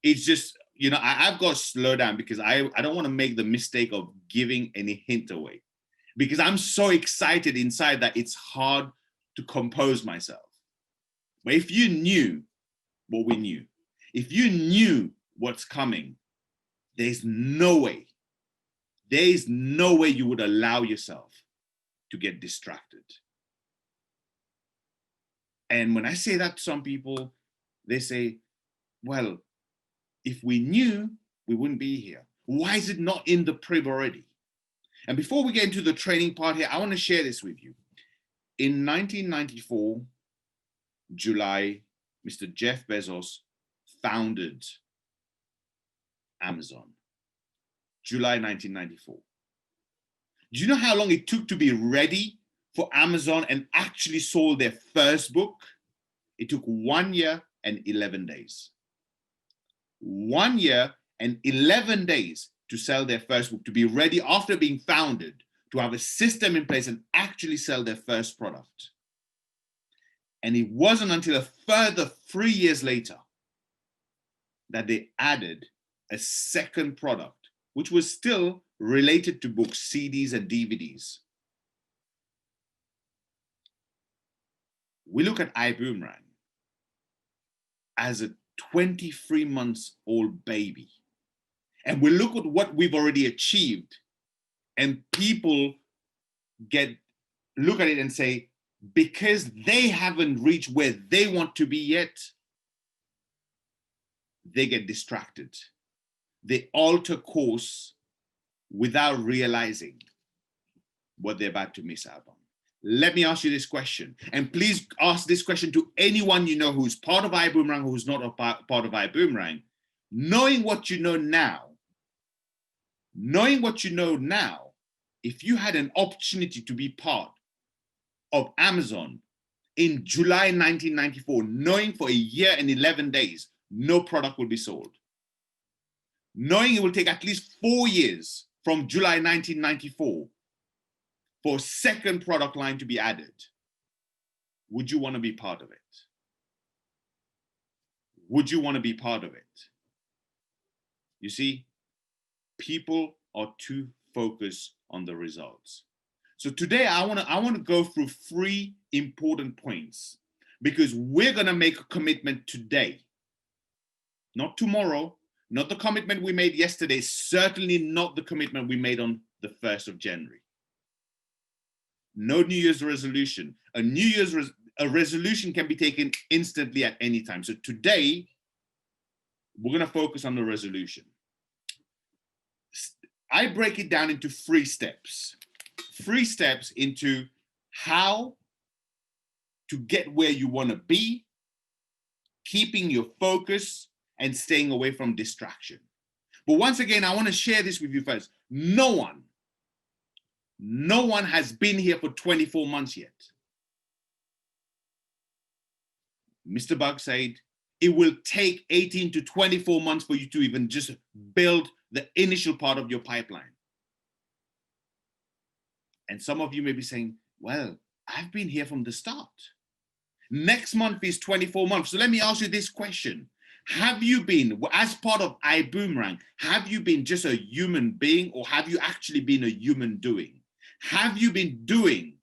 it's just, you know, I've got to slow down because I don't want to make the mistake of giving any hint away. Because I'm so excited inside that it's hard to compose myself. But if you knew what we knew, if you knew what's coming, there's no way you would allow yourself to get distracted. And when I say that to some people, they say, well, if we knew, we wouldn't be here. Why is it not in the PRIB already? And before we get into the training part here, I want to share this with you. In 1994, July, Mr. Jeff Bezos founded Amazon. July 1994. Do you know how long it took to be ready for Amazon and actually sold their first book? It took 1 year and 11 days. 1 year and 11 days to sell their first book, to be ready after being founded, to have a system in place and actually sell their first product. And it wasn't until a further 3 years later that they added a second product, which was still related to books, CDs, and DVDs. We look at Ibüümerang as a 23 months old baby. And we look at what we've already achieved, and people look at it and say, because they haven't reached where they want to be yet, they get distracted. They alter course without realizing what they're about to miss out on. Let me ask you this question, and please ask this question to anyone you know who's part of Ibüümerang, who's not a part of Ibüümerang. Knowing what you know now, if you had an opportunity to be part of Amazon in July 1994, knowing for a year and 11 days, no product will be sold. Knowing it will take at least 4 years from July 1994 for a second product line to be added, would you want to be part of it? Would you want to be part of it? You see, people are too focused on the results. So today I want to go through 3 important points, because we're going to make a commitment today, not tomorrow, not the commitment we made yesterday, certainly not the commitment we made on the 1st of January. No New Year's resolution. A New Year's a resolution can be taken instantly at any time. So today, we're going to focus on the resolution. I break it down into 3 steps. 3 steps into how to get where you want to be, keeping your focus and staying away from distraction. But once again, I want to share this with you first. No one has been here for 24 months yet. Mr. Bug said, it will take 18 to 24 months for you to even just build the initial part of your pipeline. And some of you may be saying, well, I've been here from the start. Next month is 24 months. So let me ask you this question. Have you been, as part of Ibüümerang, have you been just a human being, or have you actually been a human doing? Have you been doing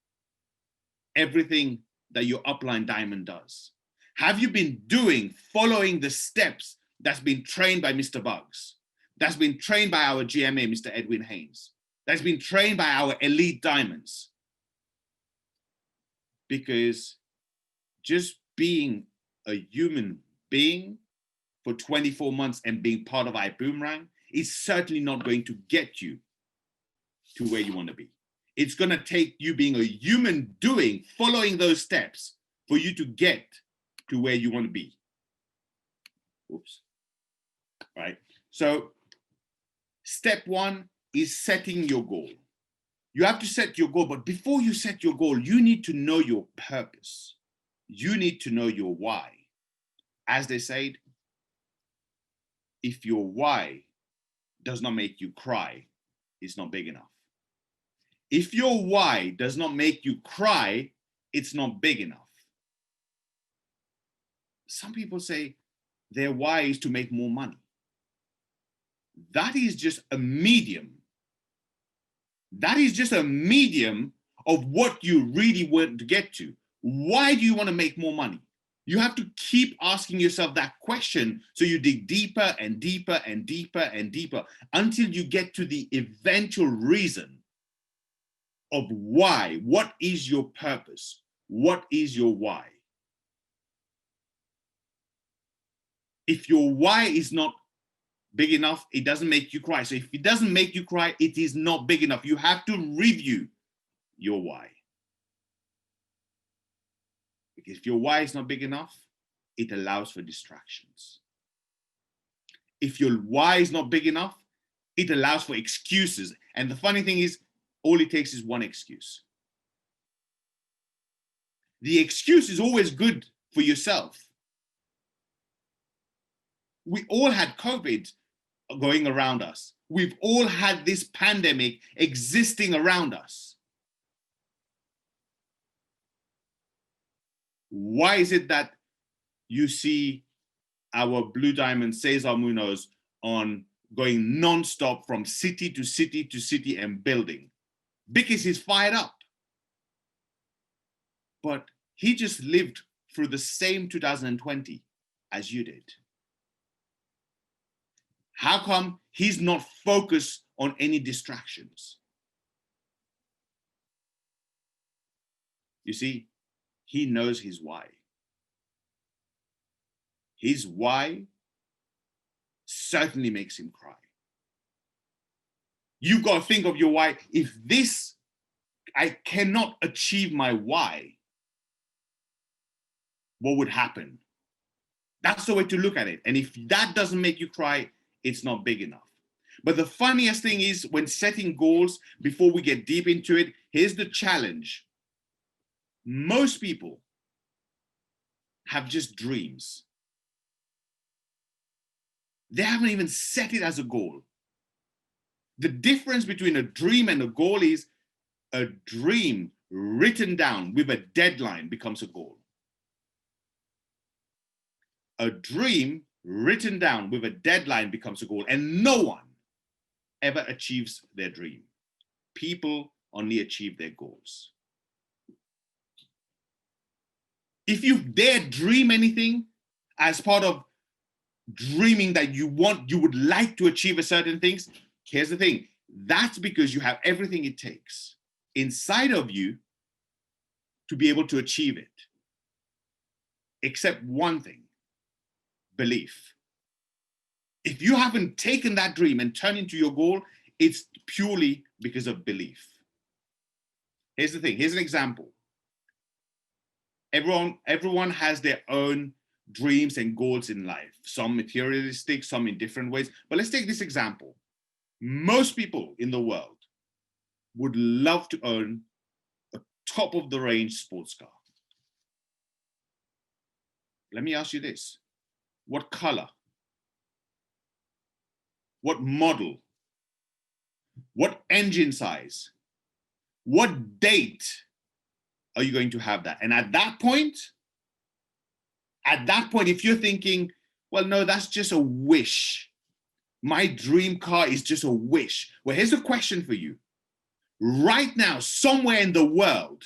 everything that your upline diamond does? Have you been following the steps that's been trained by Mr. Bugs, that's been trained by our GMA, Mr. Edwin Haynes, that's been trained by our elite diamonds? Because just being a human being for 24 months and being part of Ibüümerang is certainly not going to get you to where you want to be. It's going to take you being a human doing, following those steps for you to get to where you want to be. Oops. Right. So step 1 is setting your goal. You have to set your goal, but before you set your goal, you need to know your purpose. You need to know your why. As they said, if your why does not make you cry, it's not big enough. If your why does not make you cry, it's not big enough. Some people say their why is to make more money. That is just a medium. That is just a medium of what you really want to get to. Why do you want to make more money? You have to keep asking yourself that question, so you dig deeper and deeper and deeper and deeper until you get to the eventual reason of why. What is your purpose? What is your why? If your why is not big enough, it doesn't make you cry. So if it doesn't make you cry, it is not big enough. You have to review your why. Because if your why is not big enough, it allows for distractions. If your why is not big enough, it allows for excuses. And the funny thing is, all it takes is one excuse. The excuse is always good for yourself. We all had COVID going around us. We've all had this pandemic existing around us. Why is it that you see our Blue Diamond Cesar Munoz on going non-stop from city to city to city and building? Because he's fired up. But he just lived through the same 2020 as you did. How come he's not focused on any distractions? You see, he knows his why. His why certainly makes him cry. You've got to think of your why. If this, I cannot achieve my why, what would happen? That's the way to look at it. And if that doesn't make you cry, it's not big enough. But the funniest thing is, when setting goals, before we get deep into it, here's the challenge. Most people have just dreams. They haven't even set it as a goal. The difference between a dream and a goal is a dream written down with a deadline becomes a goal. A dream written down with a deadline becomes a goal, and no one ever achieves their dream. People only achieve their goals. If you dare dream anything as part of dreaming that you would like to achieve a certain things, here's the thing. That's because you have everything it takes inside of you to be able to achieve it. except one thing: belief. If you haven't taken that dream and turned into your goal, it's purely because of belief. Here's the thing. Here's an example. Everyone has their own dreams and goals in life, some materialistic, some in different ways. But let's take this example. Most people in the world would love to own a top of the range sports car. Let me ask you this. What color? What model? What engine size? What date are you going to have that? And at that point, if you're thinking, well, no, that's just a wish. My dream car is just a wish. Well, here's a question for you. Right now, somewhere in the world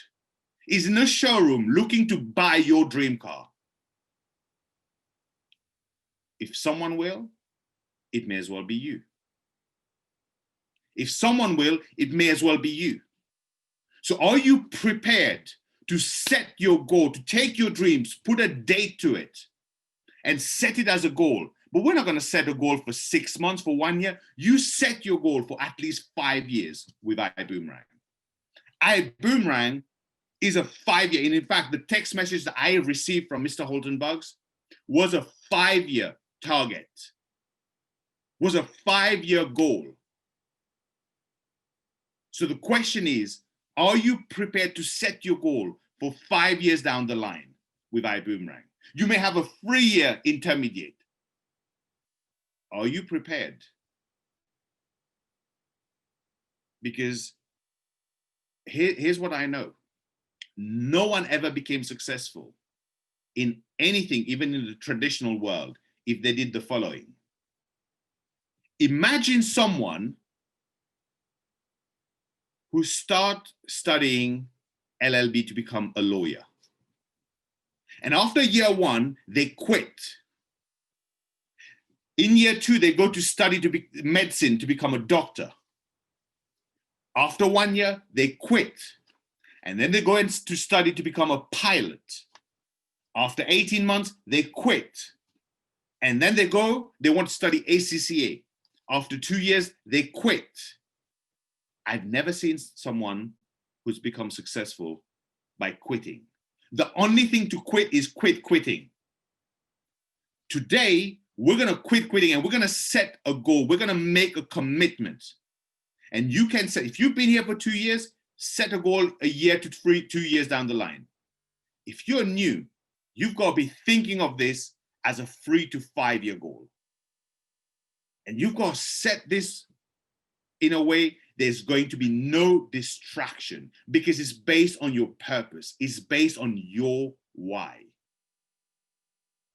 is in a showroom looking to buy your dream car. If someone will, it may as well be you. If someone will, it may as well be you. So are you prepared to set your goal, to take your dreams, put a date to it, and set it as a goal? But we're not going to set a goal for 6 months, for 1 year. You set your goal for at least 5 years with Ibüümerang. Ibüümerang is a 5-year, and in fact, the text message that I received from Mr. Holtenbugs was a 5-year target, was a 5-year goal. So the question is, are you prepared to set your goal for 5 years down the line with Ibüümerang? You may have a 3-year intermediate. Are you prepared? Because here's what I know. No one ever became successful in anything, even in the traditional world, if they did the following. Imagine someone who start studying LLB to become a lawyer. And after year 1, they quit. In year 2, they go to study to be medicine to become a doctor. After 1 year, they quit. And then they go to study to become a pilot. After 18 months, they quit. And then they want to study ACCA. After 2 years, they quit. I've never seen someone who's become successful by quitting. The only thing to quit is quitting. Today, we're going to quit quitting and we're going to set a goal. We're going to make a commitment. And you can set, if you've been here for 2 years, set a goal a year to 2 years down the line. If you're new, you've got to be thinking of this as a 3 to 5 year goal. And you've got to set this in a way there's going to be no distraction because it's based on your purpose. It's based on your why.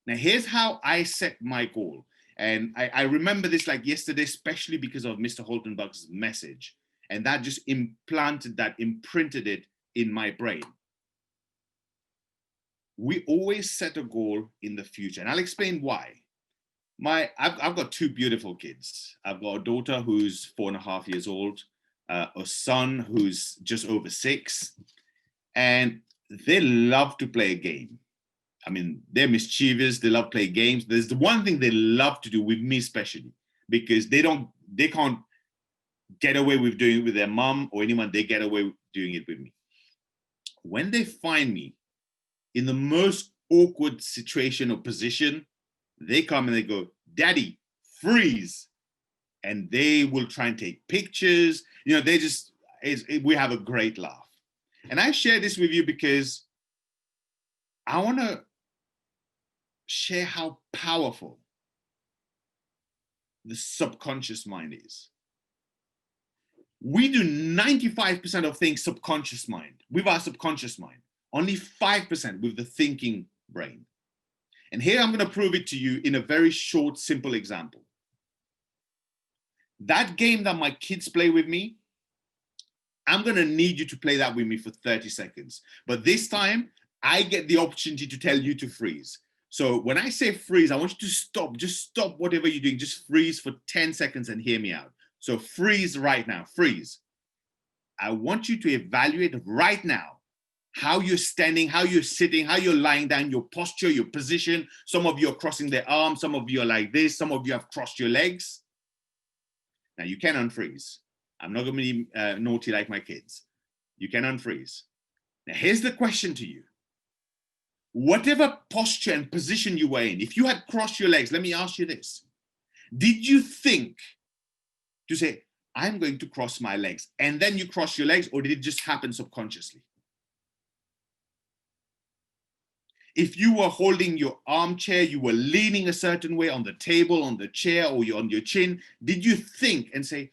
Now, here's how I set my goal. And I remember this like yesterday, especially because of Mr. Holtenbugs' message. And that just imprinted it in my brain. We always set a goal in the future. And I'll explain why. I've got 2 beautiful kids. I've got a daughter who's 4.5 years old, a son who's just over 6, and they love to play a game. I mean, they're mischievous. They love play games. There's the one thing they love to do with me, especially because they can't get away with doing it with their mom or anyone. They get away with doing it with me. When they find me in the most awkward situation or position, they come and they go, "Daddy, freeze." And they will try and take pictures. You know, we have a great laugh. And I share this with you because I want to share how powerful the subconscious mind is. We do 95% of things subconscious mind, with our subconscious mind, only 5% with the thinking brain. And here I'm going to prove it to you in a very short, simple example. That game that my kids play with me, I'm going to need you to play that with me for 30 seconds. But this time, I get the opportunity to tell you to freeze. So when I say freeze, I want you to stop. Just stop whatever you're doing. Just freeze for 10 seconds and hear me out. So freeze right now. Freeze. I want you to evaluate right now how you're standing, how you're sitting, how you're lying down, your posture, your position. Some of you are crossing their arms, some of you are like this, some of you have crossed your legs. Now you can unfreeze. I'm not going to be naughty like my kids. You can unfreeze. Now here's the question to you. Whatever posture and position you were in, if you had crossed your legs, let me ask you this. Did you think to say, I'm going to cross my legs, and then you cross your legs, or did it just happen subconsciously? If you were holding your armchair, you were leaning a certain way on the table, on the chair, or you're on your chin, did you think and say,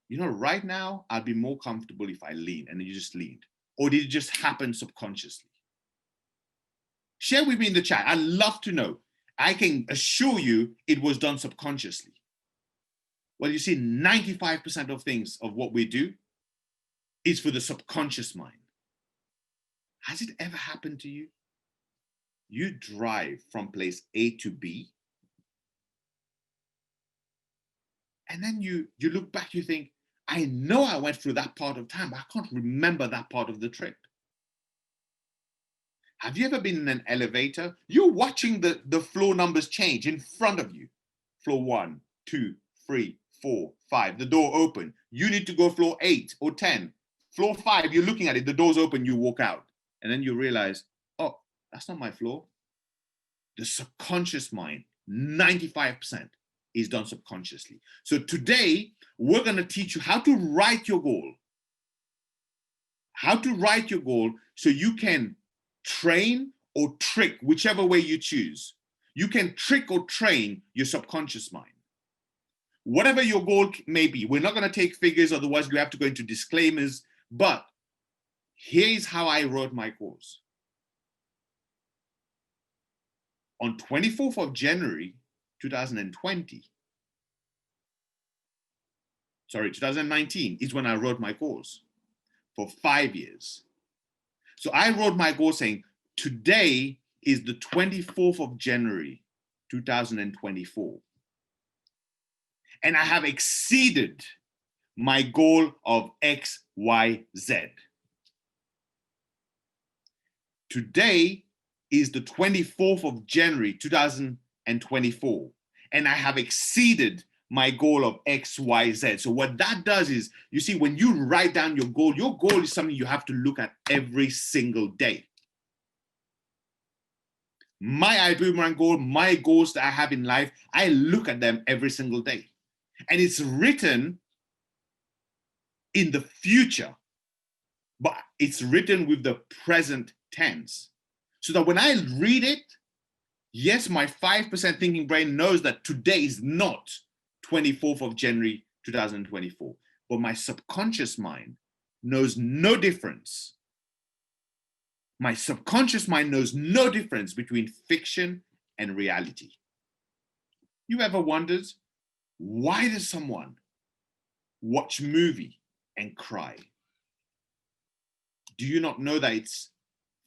you know, right now, I'd be more comfortable if I lean, and then you just leaned? Or did it just happen subconsciously? Share with me in the chat. I'd love to know. I can assure you it was done subconsciously. Well, you see, 95% of things of what we do is for the subconscious mind. Has it ever happened to you? You drive from place A to B, and then you look back, you think, I know I went through that part of time, but I can't remember that part of the trip. Have you ever been in an elevator? You're watching the floor numbers change in front of you. Floor 1, 2, 3, 4, 5, the door open. You need to go floor 8 or 10. Floor 5, you're looking at it, the door's open, you walk out. And then you realize, oh, that's not my floor. The subconscious mind, 95%, is done subconsciously. So today, we're going to teach you how to write your goal. How to write your goal so you can train or trick, whichever way you choose. You can trick or train your subconscious mind. Whatever your goal may be, we're not going to take figures, otherwise we have to go into disclaimers, but here's how I wrote my course. On 24th of January, 2019 is when I wrote my course for 5 years. So I wrote my goal saying, today is the 24th of January, 2024. And I have exceeded my goal of X, Y, Z. Today is the 24th of January, 2024. And I have exceeded my goal of X, Y, Z. So what that does is, you see, when you write down your goal is something you have to look at every single day. My Ibüümerang goal, my goals that I have in life, I look at them every single day. And it's written in the future, but it's written with the present tense. So that when I read it, yes, my 5% thinking brain knows that today is not 24th of January, 2024. But my subconscious mind knows no difference. My subconscious mind knows no difference between fiction and reality. You ever wondered, why does someone watch a movie and cry? Do you not know that it's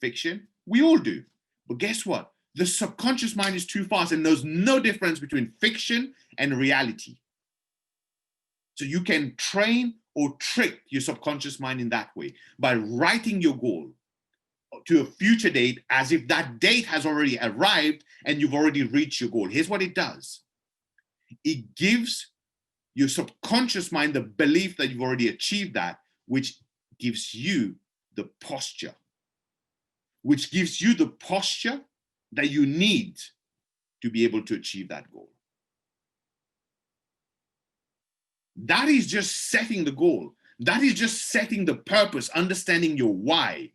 fiction? We all do. But guess what? The subconscious mind is too fast and knows no difference between fiction and reality. So you can train or trick your subconscious mind in that way by writing your goal to a future date as if that date has already arrived and you've already reached your goal. Here's what it does. It gives your subconscious mind the belief that you've already achieved that, which gives you the posture. Which gives you the posture that you need to be able to achieve that goal. That is just setting the goal. That is just setting the purpose, understanding your why,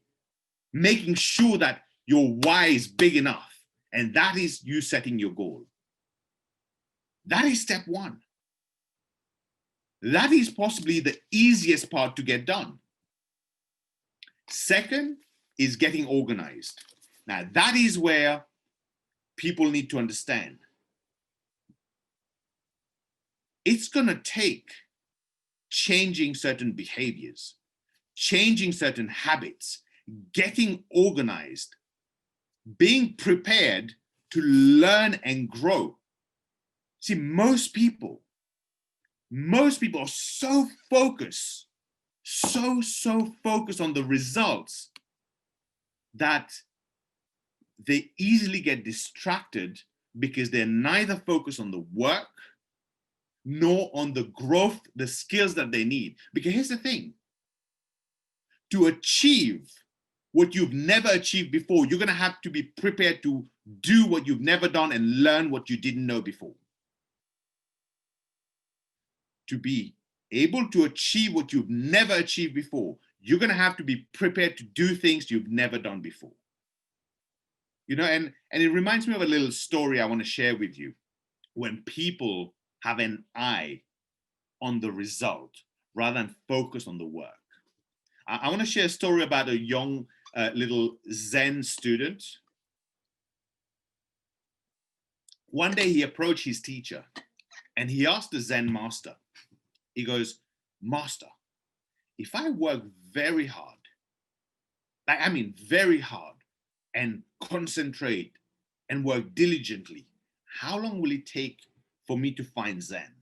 making sure that your why is big enough. And that is you setting your goal. That is step one. That is possibly the easiest part to get done. Second is getting organized. Now, that is where people need to understand. It's going to take changing certain behaviors, changing certain habits, getting organized, being prepared to learn and grow. See, most people are so focused, so focused on the results that they easily get distracted because they're neither focused on the work nor on the growth, the skills that they need. Because here's the thing, to achieve what you've never achieved before, you're going to have to be prepared to do what you've never done and learn what you didn't know before. To be able to achieve what you've never achieved before, you're going to have to be prepared to do things you've never done before. You know, and it reminds me of a little story I want to share with you. When people have an eye on the result rather than focus on the work. I want to share a story about a young little Zen student. One day he approached his teacher and he asked the Zen master, he goes, "Master, if I work very hard, very hard, and concentrate and work diligently, how long will it take for me to find Zen?"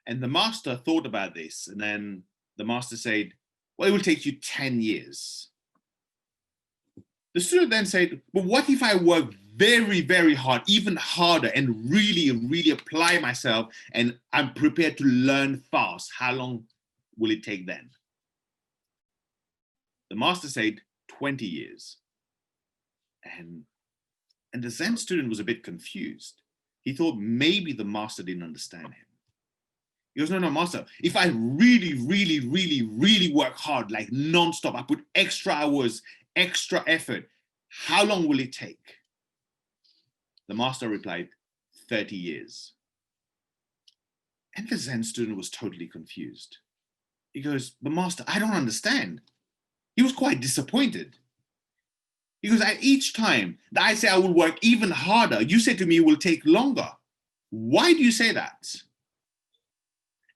And the master thought about this, and then the master said, "Well, it will take you 10 years. The student then said, "But what if I work very, very hard, even harder, and really, really apply myself, and I'm prepared to learn fast? How long will it take then?" The master said, 20 years. And the Zen student was a bit confused. He thought maybe the master didn't understand him. He goes, no, master, if I really, really, really, really work hard, like nonstop, I put extra hours, extra effort, how long will it take? The master replied, 30 years. And the Zen student was totally confused. He goes, "But master, I don't understand." He was quite disappointed. He goes, "Each time that I say I will work even harder, you say to me it will take longer. Why do you say that?"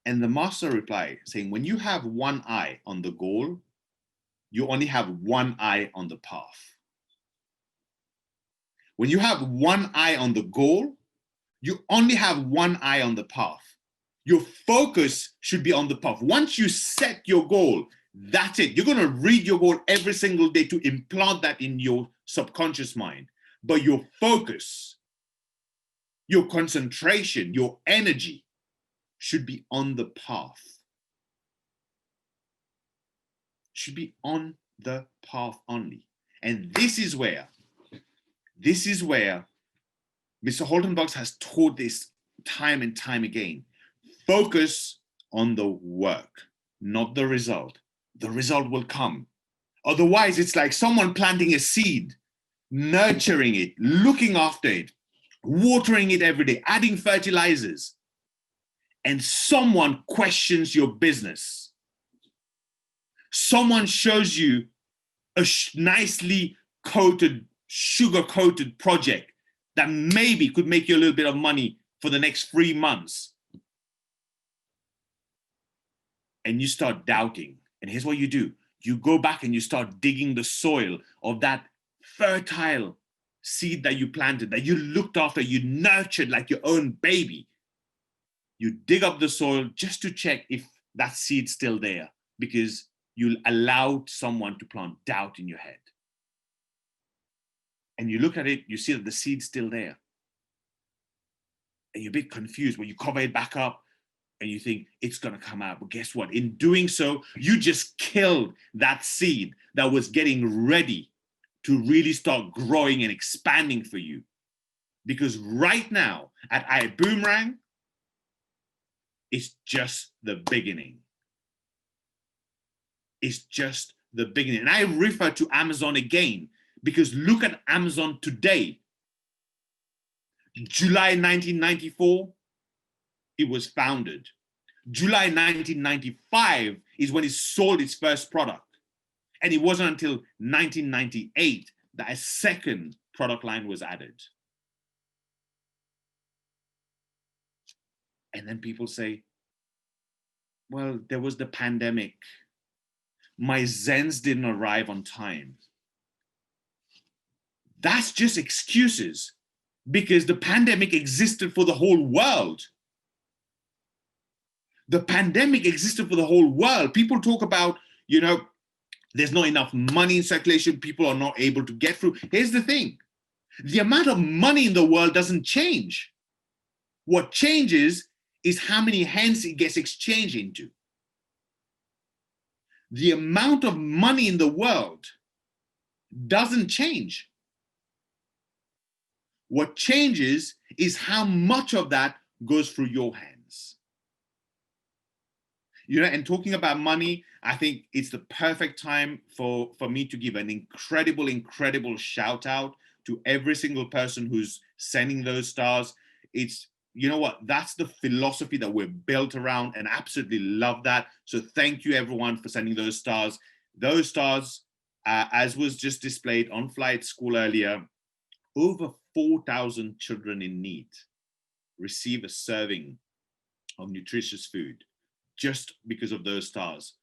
And the master replied, saying, when you have one eye on the goal, you only have one eye on the path. When you have one eye on the goal, you only have one eye on the path. Your focus should be on the path. Once you set your goal, that's it. You're going to read your goal every single day to implant that in your subconscious mind. But your focus, your concentration, your energy should be on the path. Should be on the path only. And this is where Mr. Holdenbox has taught this time and time again. Focus on the work, not the result. The result will come. Otherwise, it's like someone planting a seed, nurturing it, looking after it, watering it every day, adding fertilizers, and someone questions your business. Someone shows you a nicely coated, sugar-coated project that maybe could make you a little bit of money for the next 3 months. And you start doubting. And here's what you do. You go back and you start digging the soil of that fertile seed that you planted, that you looked after, you nurtured like your own baby. You dig up the soil just to check if that seed's still there, because you allowed someone to plant doubt in your head. And you look at it, you see that the seed's still there. And you're a bit confused when you cover it back up and you think it's going to come out. But guess what? In doing so, you just killed that seed that was getting ready to really start growing and expanding for you. Because right now at Ibüümerang, it's just the beginning. It's just the beginning. And I refer to Amazon again, because look at Amazon today. July 1994, it was founded. July 1995 is when it sold its first product. And it wasn't until 1998 that a second product line was added. And then people say, well, there was the pandemic. My Zens didn't arrive on time. That's just excuses, because the pandemic existed for the whole world. The pandemic existed for the whole world. People talk about, There's not enough money in circulation. People are not able to get through. Here's the thing. The amount of money in the world doesn't change. What changes is how many hands it gets exchanged into. The amount of money in the world doesn't change. What changes is how much of that goes through your hands. You know, and talking about money, I think it's the perfect time for me to give an incredible shout out to every single person who's sending those stars. It's, you know what, that's the philosophy that we're built around, and absolutely love that. So thank you everyone for sending those stars. Those stars, as was just displayed on Flight School earlier, over 4,000 children in need receive a serving of nutritious food just because of those stars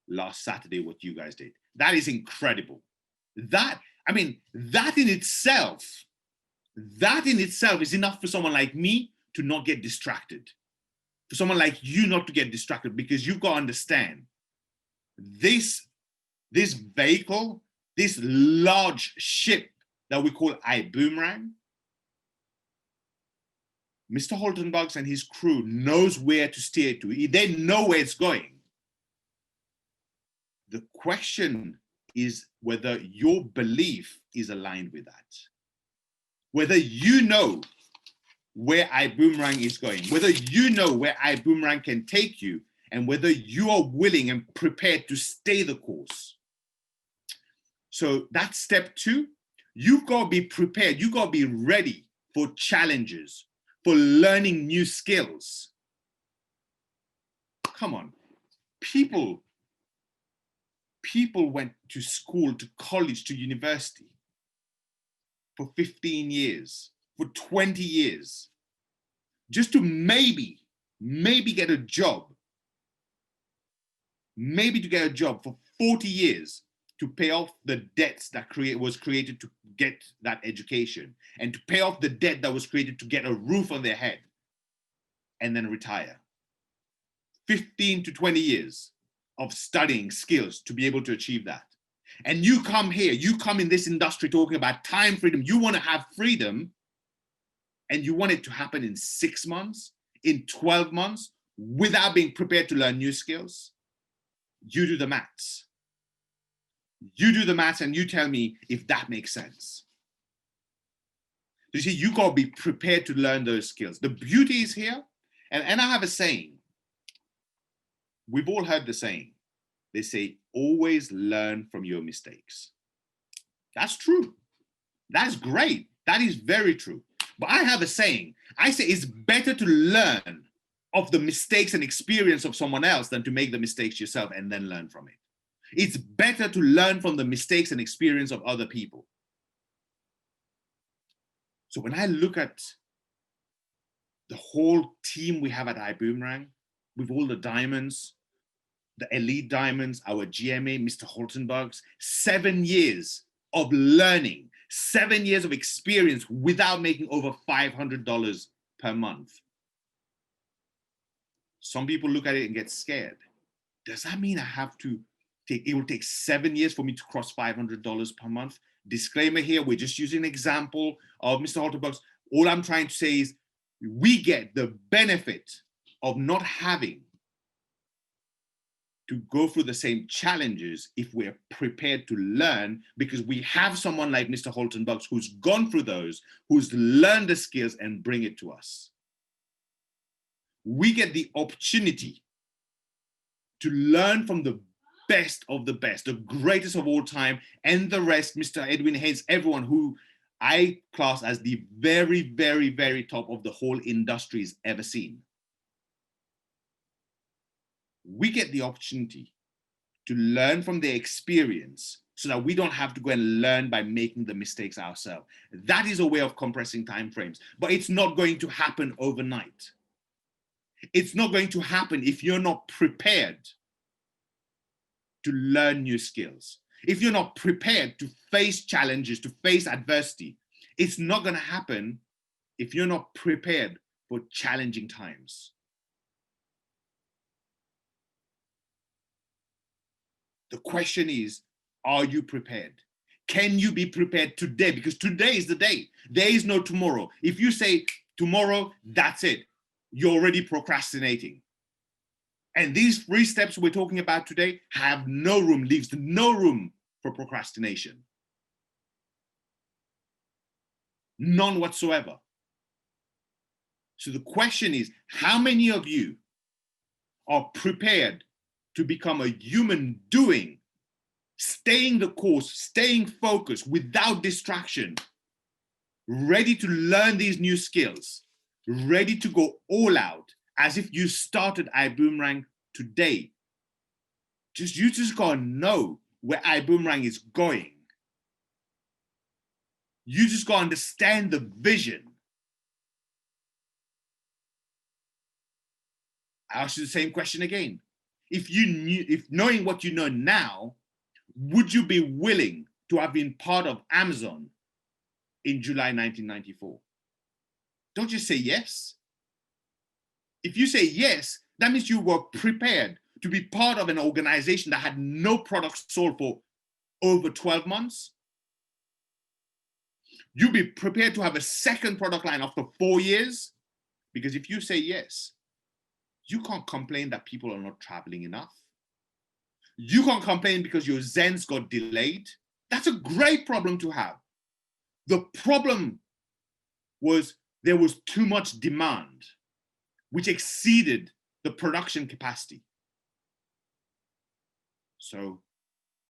last Saturday, what you guys did. That is incredible. That in itself is enough for someone like me to not get distracted, for someone like you not to get distracted, because you've got to understand this vehicle, this large ship that we call Ibüümerang, Mr. Holtenbugs and his crew knows where to steer to. They know where it's going. The question is whether your belief is aligned with that. Whether you know where Ibüümerang is going, whether you know where Ibüümerang can take you, and whether you are willing and prepared to stay the course. So that's step 2. You've got to be prepared. You've got to be ready for challenges, for learning new skills. Come on. People went to school, to college, to university for 15 years, for 20 years, just to maybe get a job, maybe to get a job for 40 years to pay off the debts that was created to get that education, and to pay off the debt that was created to get a roof on their head, and then retire. 15 to 20 years of studying skills to be able to achieve that. And you come here, you come in this industry talking about time freedom. You want to have freedom, and you want it to happen in 6 months, in 12 months, without being prepared to learn new skills. You do the maths. You do the maths and you tell me if that makes sense. You see, you got to be prepared to learn those skills. The beauty is here, and I have a saying. We've all heard the saying. They say, always learn from your mistakes. That's true. That's great. That is very true. But I have a saying. I say it's better to learn of the mistakes and experience of someone else than to make the mistakes yourself and then learn from it. It's better to learn from the mistakes and experience of other people. So when I look at the whole team we have at Ibüümerang, with all the diamonds, the elite diamonds, our GMA, Mr. Holtenbugs, 7 years of learning, 7 years of experience without making over $500 per month. Some people look at it and get scared. Does that mean I have to it will take 7 years for me to cross $500 per month? Disclaimer here, we're just using an example of Mr. Holtenbugs. All I'm trying to say is we get the benefit of not having to go through the same challenges if we're prepared to learn, because we have someone like Mr. Holtenbugs who's gone through those, who's learned the skills and bring it to us. We get the opportunity to learn from the best of the best, the greatest of all time, and the rest, Mr. Edwin Hayes, everyone who I class as the very, very, very top of the whole industry's ever seen. We get the opportunity to learn from their experience so that we don't have to go and learn by making the mistakes ourselves. That is a way of compressing time frames, but it's not going to happen overnight. It's not going to happen if you're not prepared to learn new skills. If you're not prepared to face challenges, to face adversity, it's not going to happen if you're not prepared for challenging times. The question is, Are you prepared? Can you be prepared today? Because today is the day. There is no tomorrow. If you say tomorrow, that's it. You're already procrastinating. And these 3 steps we're talking about today have no room, leaves no room for procrastination. None whatsoever. So the question is, how many of you are prepared to become a human doing, staying the course, staying focused without distraction, ready to learn these new skills, ready to go all out as if you started Ibüümerang today? You just gotta know where Ibüümerang is going. You just gotta understand the vision. I ask you the same question again. If knowing what you know now, would you be willing to have been part of Amazon in July 1994? Don't just say yes. If you say yes, that means you were prepared to be part of an organization that had no products sold for over 12 months. You'd be prepared to have a second product line after 4 years. Because if you say yes, you can't complain that people are not traveling enough. You can't complain because your Zens got delayed. That's a great problem to have. The problem was there was too much demand, which exceeded the production capacity. So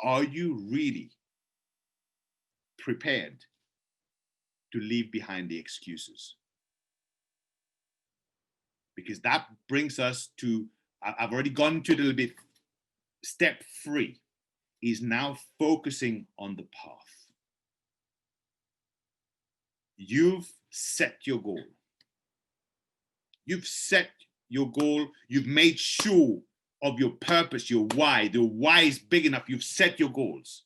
are you really prepared to leave behind the excuses? Because that brings us to, I've already gone into it a little bit. Step 3 is now focusing on the path. You've set your goal. You've set your goal. You've made sure of your purpose, your why. The why is big enough. You've set your goals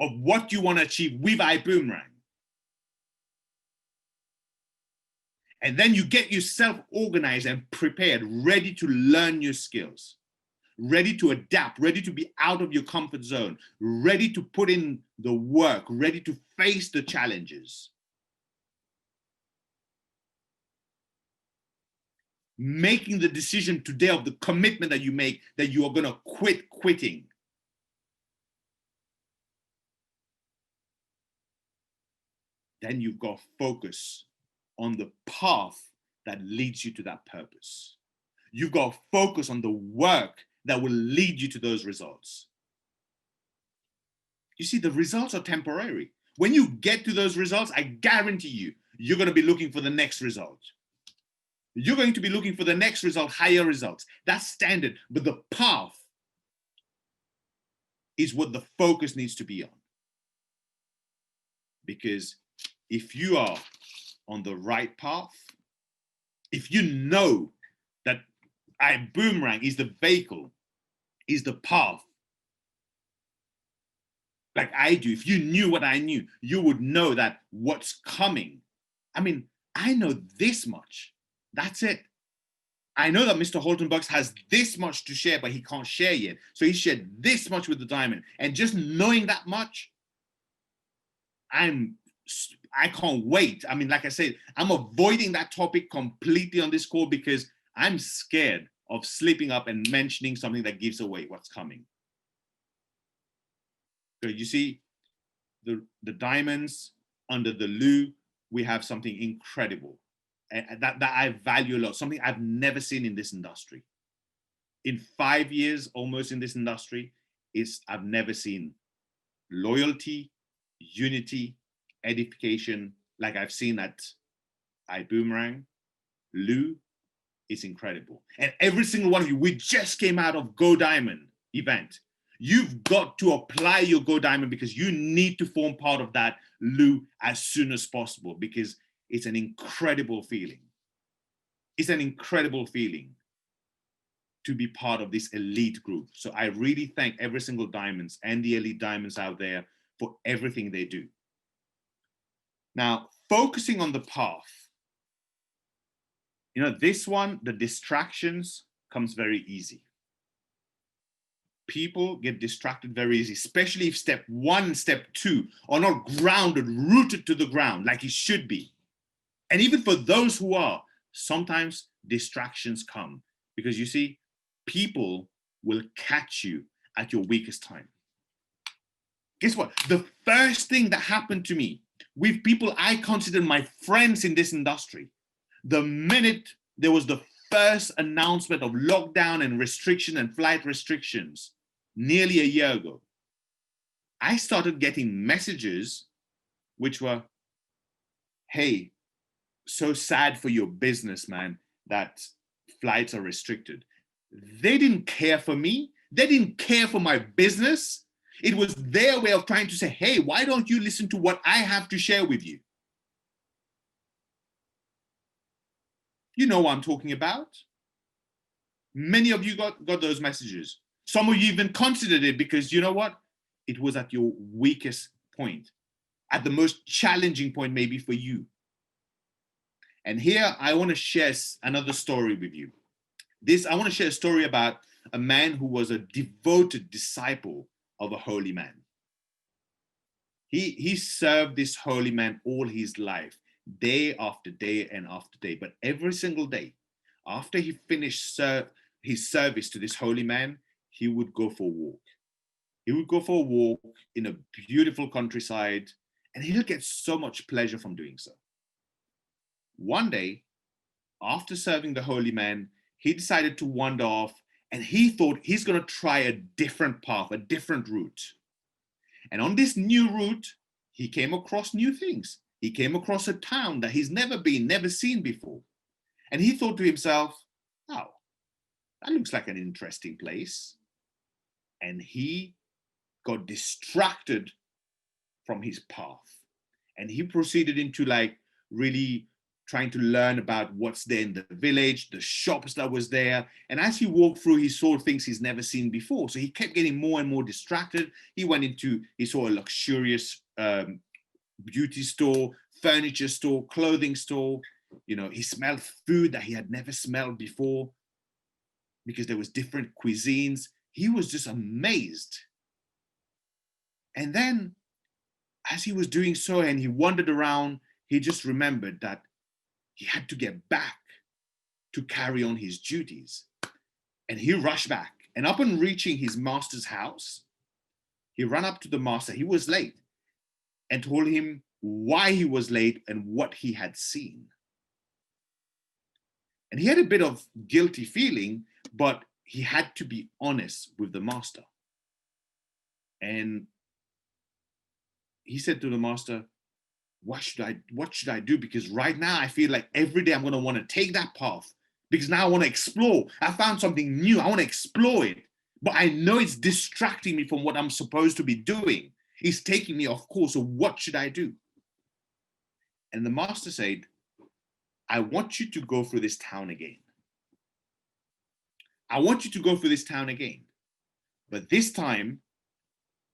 of what you want to achieve with Ibüümerang. And then you get yourself organized and prepared, ready to learn new skills, ready to adapt, ready to be out of your comfort zone, ready to put in the work, ready to face the challenges. Making the decision today of the commitment that you make that you are going to quit quitting. Then you've got to focus on the path that leads you to that purpose. You've got to focus on the work that will lead you to those results. You see, the results are temporary. When you get to those results, I guarantee you, you're going to be looking for the next result. You're going to be looking for the next result, higher results. That's standard, but the path is what the focus needs to be on. Because if you are on the right path, if you know that Ibüümerang is the vehicle, is the path, like I do, if you knew what I knew, you would know that what's coming. I mean, I know this much. That's it. I know that Mr. Holtenbucks has this much to share, but he can't share yet. So he shared this much with the diamond. And just knowing that much, I can't wait. I mean, like I said, I'm avoiding that topic completely on this call because I'm scared of slipping up and mentioning something that gives away what's coming. So you see, the diamonds under the loo, we have something incredible that I value a lot, something I've never seen in this industry. In 5 years, almost in this industry, I've never seen loyalty, unity, edification like I've seen at Ibüümerang. Lou is incredible. And every single one of you, we just came out of Go Diamond event. You've got to apply your Go Diamond because you need to form part of that Lou as soon as possible because it's an incredible feeling. It's an incredible feeling to be part of this elite group. So I really thank every single diamonds and the elite diamonds out there for everything they do. Now, focusing on the path, you know, this one, the distractions comes very easy. people get distracted very easy, especially if step 1 and step 2 are not grounded, rooted to the ground like it should be. And even for those who are, sometimes distractions come because you see, people will catch you at your weakest time. Guess what? The first thing that happened to me with people I consider my friends in this industry, the minute there was the first announcement of lockdown and restriction and flight restrictions nearly a year ago, I started getting messages which were, hey, so sad for your business, man, that flights are restricted. They didn't care for me. They didn't care for my business. It was their way of trying to say, hey, why don't you listen to what I have to share with you? You know what I'm talking about. Many of you got those messages. Some of you even considered it because you know what? It was at your weakest point, at the most challenging point maybe for you. And here I want to share another story with you. I want to share a story about a man who was a devoted disciple of a holy man. He served this holy man all his life, day after day and after day. But every single day, after he finished his service to this holy man, he would go for a walk. He would go for a walk in a beautiful countryside, and he'll get so much pleasure from doing so. One day, after serving the holy man, he decided to wander off, and he thought he's going to try a different path, a different route. And on this new route, he came across new things. He came across a town that he's never been, never seen before. And he thought to himself, oh, that looks like an interesting place. And he got distracted from his path. And he proceeded into like really trying to learn about what's there in the village, the shops that was there. And as he walked through, he saw things he's never seen before. So he kept getting more and more distracted. He saw a luxurious beauty store, furniture store, clothing store. You know, he smelled food that he had never smelled before because there was different cuisines. He was just amazed. And then as he was doing so and he wandered around, he just remembered that he had to get back to carry on his duties. And he rushed back. And upon reaching his master's house, he ran up to the master. He was late and told him why he was late and what he had seen. And he had a bit of guilty feeling, but he had to be honest with the master. And he said to the master, what should I do? Because right now I feel like every day I'm going to want to take that path because now I want to explore. I found something new. I want to explore it, but I know it's distracting me from what I'm supposed to be doing. It's taking me off course. So what should I do? And the master said, I want you to go through this town again. I want you to go through this town again. But this time,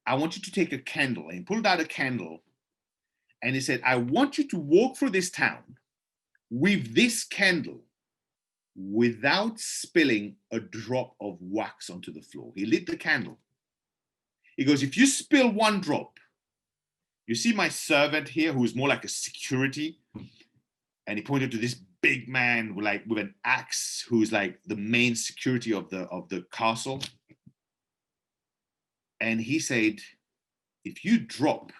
I want you to take a candle. And he pulled out a candle. And he said, I want you to walk through this town with this candle without spilling a drop of wax onto the floor. He lit the candle. He goes, if you spill one drop, you see my servant here who is more like a security. And he pointed to this big man with an axe who's like the main security of the castle. And he said, if you drop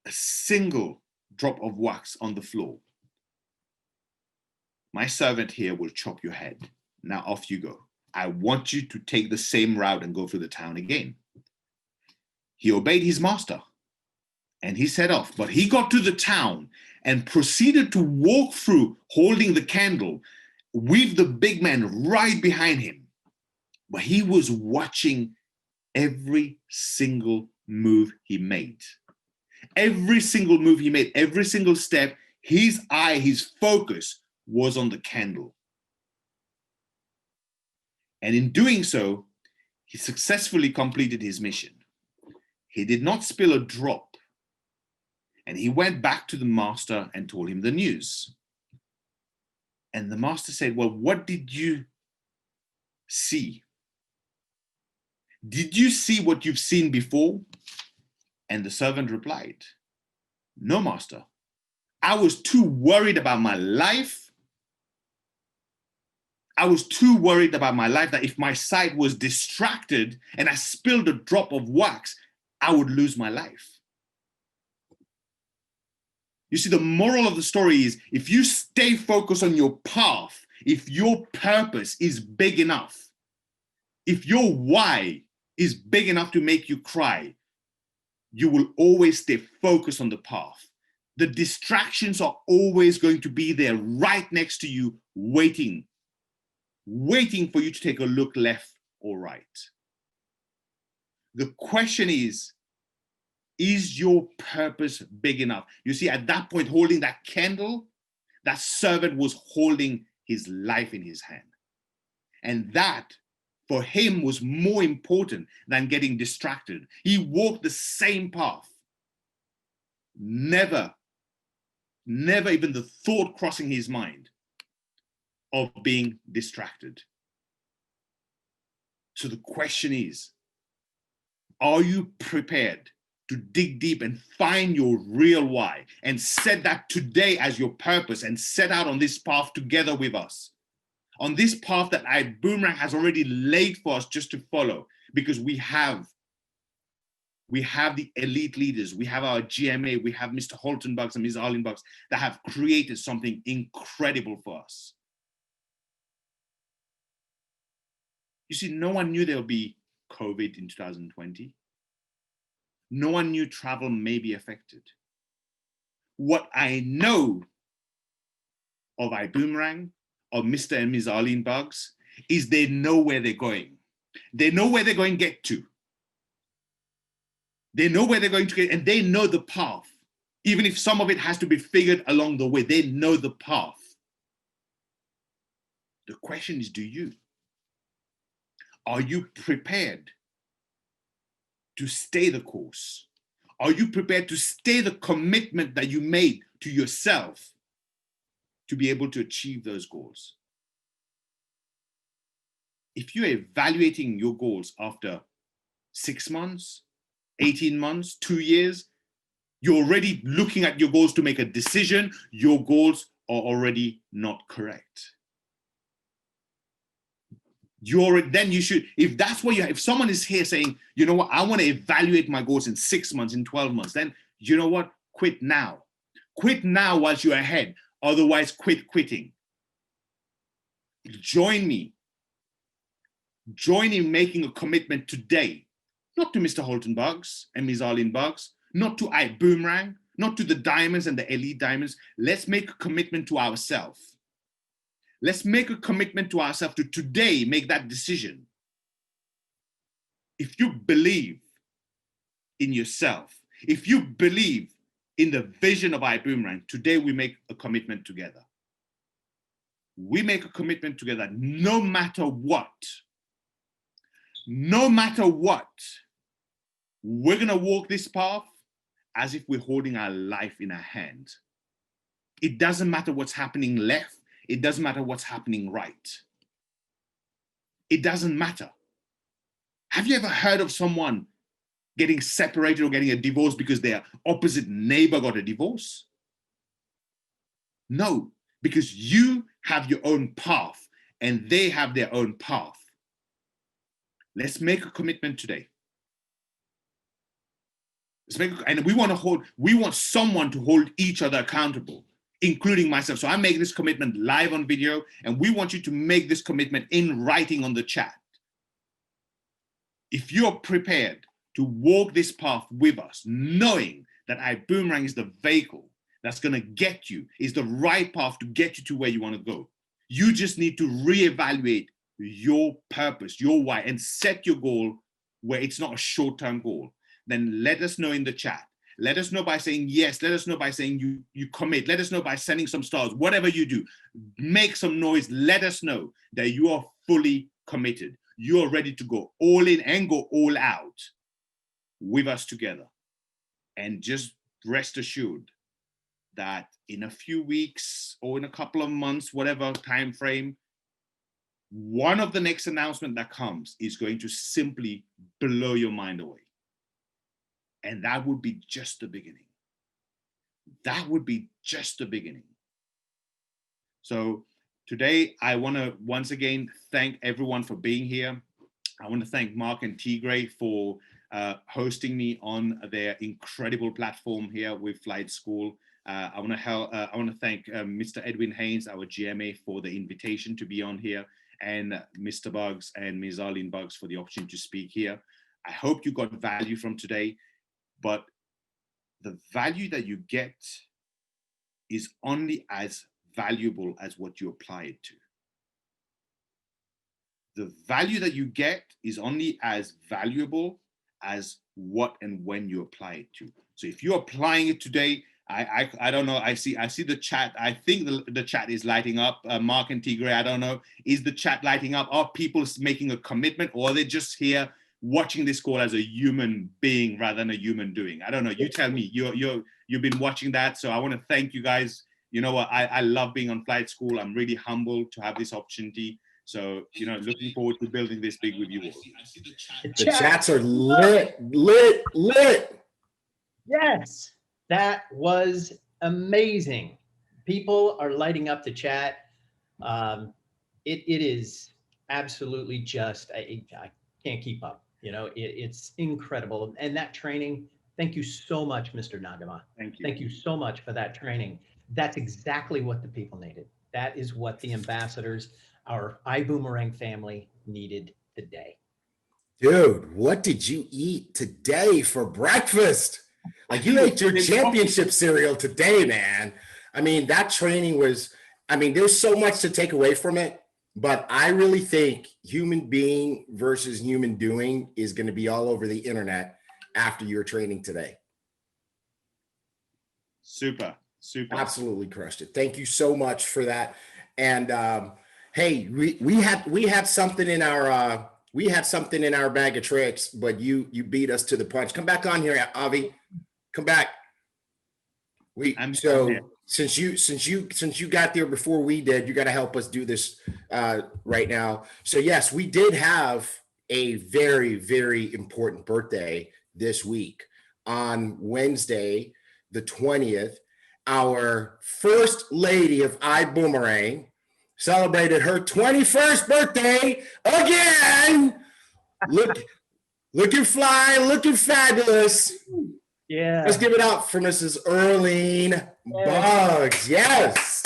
a single drop of wax on the floor, my servant here will chop your head. Now off you go. I want you to take the same route and go through the town again. He obeyed his master and he set off, but he got to the town and proceeded to walk through holding the candle with the big man right behind him. But he was watching every single move he made. Every single move he made, every single step, his eye, his focus was on the candle. And in doing so, he successfully completed his mission. He did not spill a drop. And he went back to the master and told him the news. And the master said, well, what did you see? Did you see what you've seen before? And the servant replied, no, master. I was too worried about my life. I was too worried about my life that if my sight was distracted and I spilled a drop of wax, I would lose my life. You see, the moral of the story is if you stay focused on your path, if your purpose is big enough, if your why is big enough to make you cry, you will always stay focused on the path. The distractions are always going to be there right next to you, waiting for you to take a look left or right. The question is your purpose big enough? You see, at that point, holding that candle, that servant was holding his life in his hand. And that, for him, was more important than getting distracted. He walked the same path. Never even the thought crossing his mind of being distracted. So the question is, are you prepared to dig deep and find your real why and set that today as your purpose and set out on this path together with us? On this path that Ibüümerang has already laid for us just to follow, because we have the elite leaders, we have our GMA, we have Mr. Holton Bucks and Ms. Arlene Bucks that have created something incredible for us. You see, no one knew there would be COVID in 2020. No one knew travel may be affected. What I know of Ibüümerang, of Mr. and Ms. Arlene Bucks, is they know where they're going. They know where they're going to get to. They know where they're going to get, and they know the path. Even if some of it has to be figured along the way, they know the path. The question is, do you? Are you prepared to stay the course? Are you prepared to stay the commitment that you made to yourself to be able to achieve those goals? If you're evaluating your goals after 6 months, 18 months, 2 years, you're already looking at your goals to make a decision, your goals are already not correct. Then you should, if that's what if someone is here saying, you know what, I want to evaluate my goals in 6 months, in 12 months, then you know what, quit now. Quit now whilst you're ahead. Otherwise, quit quitting. Join me. Join in making a commitment today, not to Mr. Holton Bucks and Ms. Arlene Bucks, not to Ibüümerang, not to the diamonds and the elite diamonds. Let's make a commitment to ourselves. Let's make a commitment to ourselves to today make that decision. If you believe in yourself, if you believe in the vision of Ibüümerang, today we make a commitment together. We make a commitment together no matter what. No matter what, we're going to walk this path as if we're holding our life in our hand. It doesn't matter what's happening left. It doesn't matter what's happening right. It doesn't matter. Have you ever heard of someone getting separated or getting a divorce because their opposite neighbor got a divorce? No, because you have your own path and they have their own path. Let's make a commitment today. And we want someone to hold each other accountable, including myself. So I'm making this commitment live on video, and we want you to make this commitment in writing on the chat. If you're prepared to walk this path with us, knowing that Ibüümerang is the vehicle that's going to get you, is the right path to get you to where you want to go. You just need to reevaluate your purpose, your why, and set your goal where it's not a short-term goal. Then let us know in the chat. Let us know by saying yes. Let us know by saying you commit. Let us know by sending some stars. Whatever you do, make some noise. Let us know that you are fully committed. You are ready to go all in and go all out with us together. And just rest assured that in a few weeks or in a couple of months, whatever time frame, one of the next announcement that comes is going to simply blow your mind away. And that would be just the beginning. That would be just the beginning. So today, I want to once again thank everyone for being here. I want to thank Mark and Tigray for hosting me on their incredible platform here with Flight School. I want to thank Mr. Edwin Haynes, our GMA, for the invitation to be on here, and Mr. Bugs and Ms. Arlene Bugs for the opportunity to speak here. I hope you got value from today, but the value that you get is only as valuable as what you apply it to. The value that you get is only as valuable as what and when you apply it to. So if you're applying it today, I don't know, I see the chat. I think the chat is lighting up. Mark and Tigray, I don't know, is the chat lighting up? Are people making a commitment, or are they just here watching this call as a human being rather than a human doing? I don't know. You tell me. You've been watching that, so I want to thank you guys. You know what? I love being on Flight School. I'm really humbled to have this opportunity. So, you know, looking forward to building this big with you all. The chats are lit. Yes, that was amazing. People are lighting up the chat. It is absolutely just, I can't keep up. You know, it's incredible. And that training, thank you so much, Mr. Nagamah. Thank you. Thank you so much for that training. That's exactly what the people needed. That is what the ambassadors, our Ibüümerang family, needed today. Dude, what did you eat today for breakfast? Like, you ate your championship cereal today, man. I mean, that training was, I mean, there's so much to take away from it, but I really think human being versus human doing is going to be all over the internet after your training today. Super. Absolutely crushed it. Thank you so much for that. And hey, we had something in our bag of tricks, but you beat us to the punch. Come back on here, Avi. Come back. Since you got there before we did, you got to help us do this right now. So yes, we did have a very, very important birthday this week. On Wednesday, the 20th, our first lady of Ibüümerang celebrated her 21st birthday again. Looking fly, looking fabulous. Yeah. Let's give it up for Mrs. Arlene Bugs. Yes.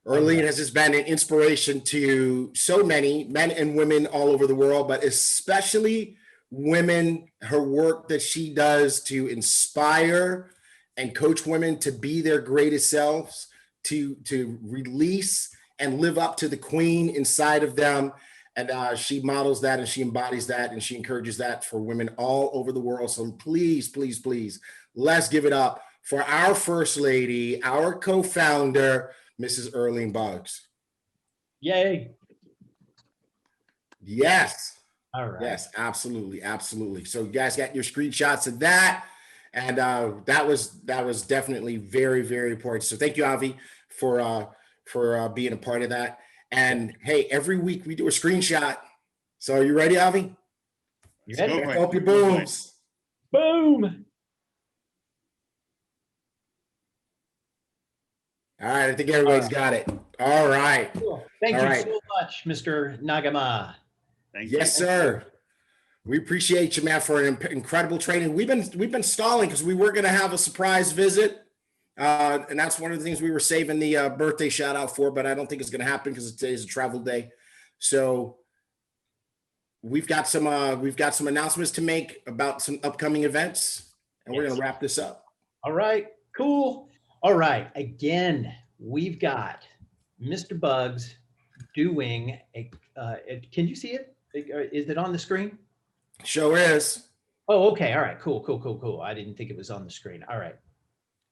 Arlene has just been an inspiration to so many men and women all over the world, but especially women. Her work that she does to inspire and coach women to be their greatest selves, to release and live up to the queen inside of them. And she models that, and she embodies that, and she encourages that for women all over the world. So please, please, please, let's give it up for our first lady, our co-founder, Mrs. Arlene Bugs. Yay. Yes. All right. Yes, absolutely. Absolutely. So you guys got your screenshots of that. And that was definitely very, very important. So thank you, Avi, for being a part of that. And hey, every week we do a screenshot. So are you ready, Avi? You ready? Help your booms. Boom. All right, I think everybody's got it. All right. Cool. Thank you so much, Mr. Nagamah. Yes, sir. We appreciate you, man, for an incredible training. We've been stalling because we were going to have a surprise visit, and that's one of the things we were saving the birthday shout out for. But I don't think it's going to happen because today's a travel day. So we've got some announcements to make about some upcoming events, and we're going to wrap this up. All right. Cool. All right. Again, we've got Mr. Bugs doing a. Can you see it? Is it on the screen? Sure is. Oh, okay. All right. Cool. I didn't think it was on the screen. All right.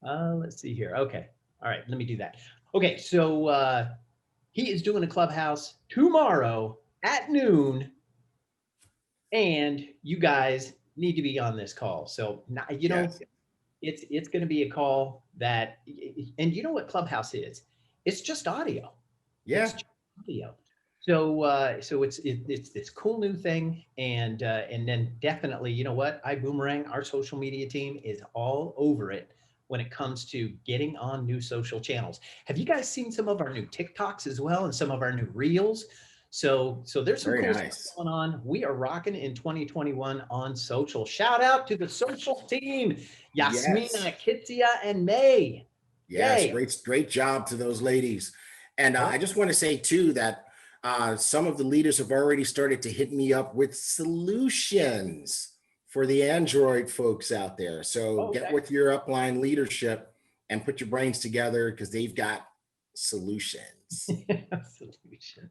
Let's see here. Okay. All right. Let me do that. Okay. So he is doing a clubhouse tomorrow at noon, and you guys need to be on this call. So you know, it's going to be a call that, and you know what Clubhouse is? It's just audio. Yeah. It's video. So it's this cool new thing, and then definitely, you know what, Ibüümerang, our social media team is all over it when it comes to getting on new social channels. Have you guys seen some of our new TikToks as well, and some of our new reels? So there's some Very cool nice. stuff going on. We are rocking in 2021 on social. Shout out to the social team, Yasmina, Kitsia, and May. Yes, Yay. great job to those ladies. And I just want to say too that some of the leaders have already started to hit me up with solutions for the Android folks out there. So get with your upline leadership and put your brains together, because they've got solutions. Solution.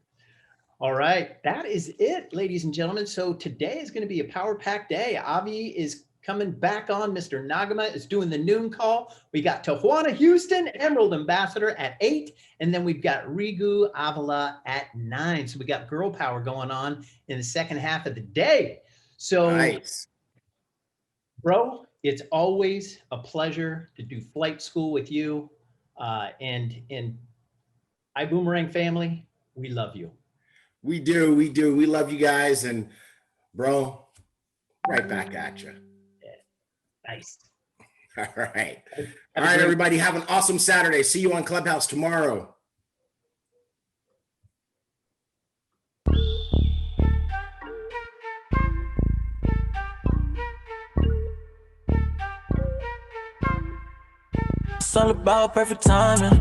All right, that is it, ladies and gentlemen. So today is going to be a power-packed day. Avi is coming back on. Mr. Nagamah is doing the noon call. We got Tijuana, Houston, Emerald Ambassador at 8. And then we've got Rigu Avila at 9. So we got girl power going on in the second half of the day. So, Nice. Bro, it's always a pleasure to do flight school with you. And Ibüümerang family, we love you. We do. We love you guys. And bro, right back at you. Nice. All right. All right, everybody. Have an awesome Saturday. See you on Clubhouse tomorrow. It's all about perfect timing.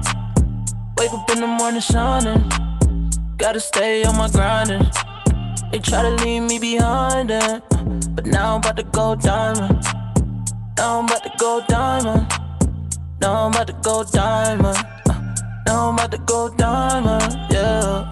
Wake up in the morning shining. Gotta stay on my grinding. They try to leave me behind it, but now I'm about to go diamond. Now I'm about to go diamond. Now I'm about to go diamond. Now I'm about to go diamond. Yeah,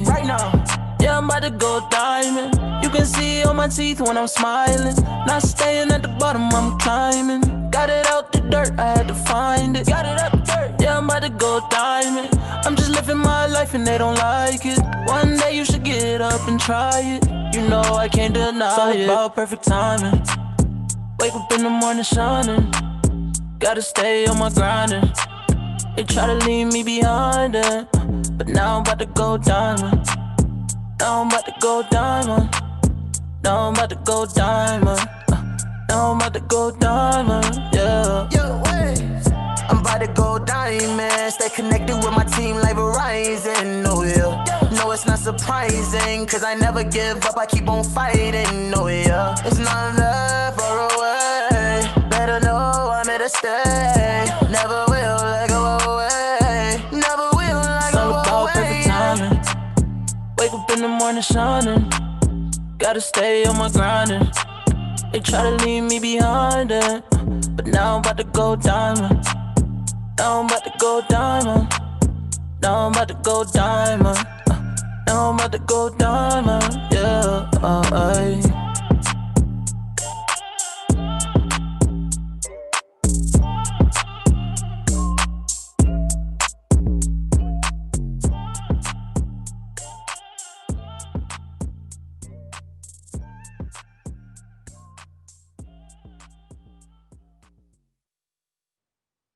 right now. Yeah, I'm about to go diamond. You can see all my teeth when I'm smiling. Not staying at the bottom, I'm climbing. Got it out the dirt, I had to find it. Got it out the dirt. Yeah, I'm about to go diamond. I'm just living my life and they don't like it. One day you should get up and try it. You know I can't deny it. It's all about perfect timing. Wake up in the morning shining. Gotta stay on my grinding. They try to leave me behind it, but now I'm about to go diamond. Now I'm about to go diamond. Now I'm about to go diamond. Now I'm about to go diamond, yeah. Yo, wait. I'm about to go diamond. Stay connected with my team like Verizon, oh yeah. No, it's not surprising, cause I never give up, I keep on fighting, oh yeah. It's not that far away. Better know I'm here to stay. Never will let go away. Never will let go away. It's all about perfect timing. Wake up in the morning shining. Gotta stay on my grinding. They try to leave me behind it, but now I'm about to go diamond. Now I'm about to go diamond. Now I'm about to go diamond. Now I'm about to go diamond, yeah.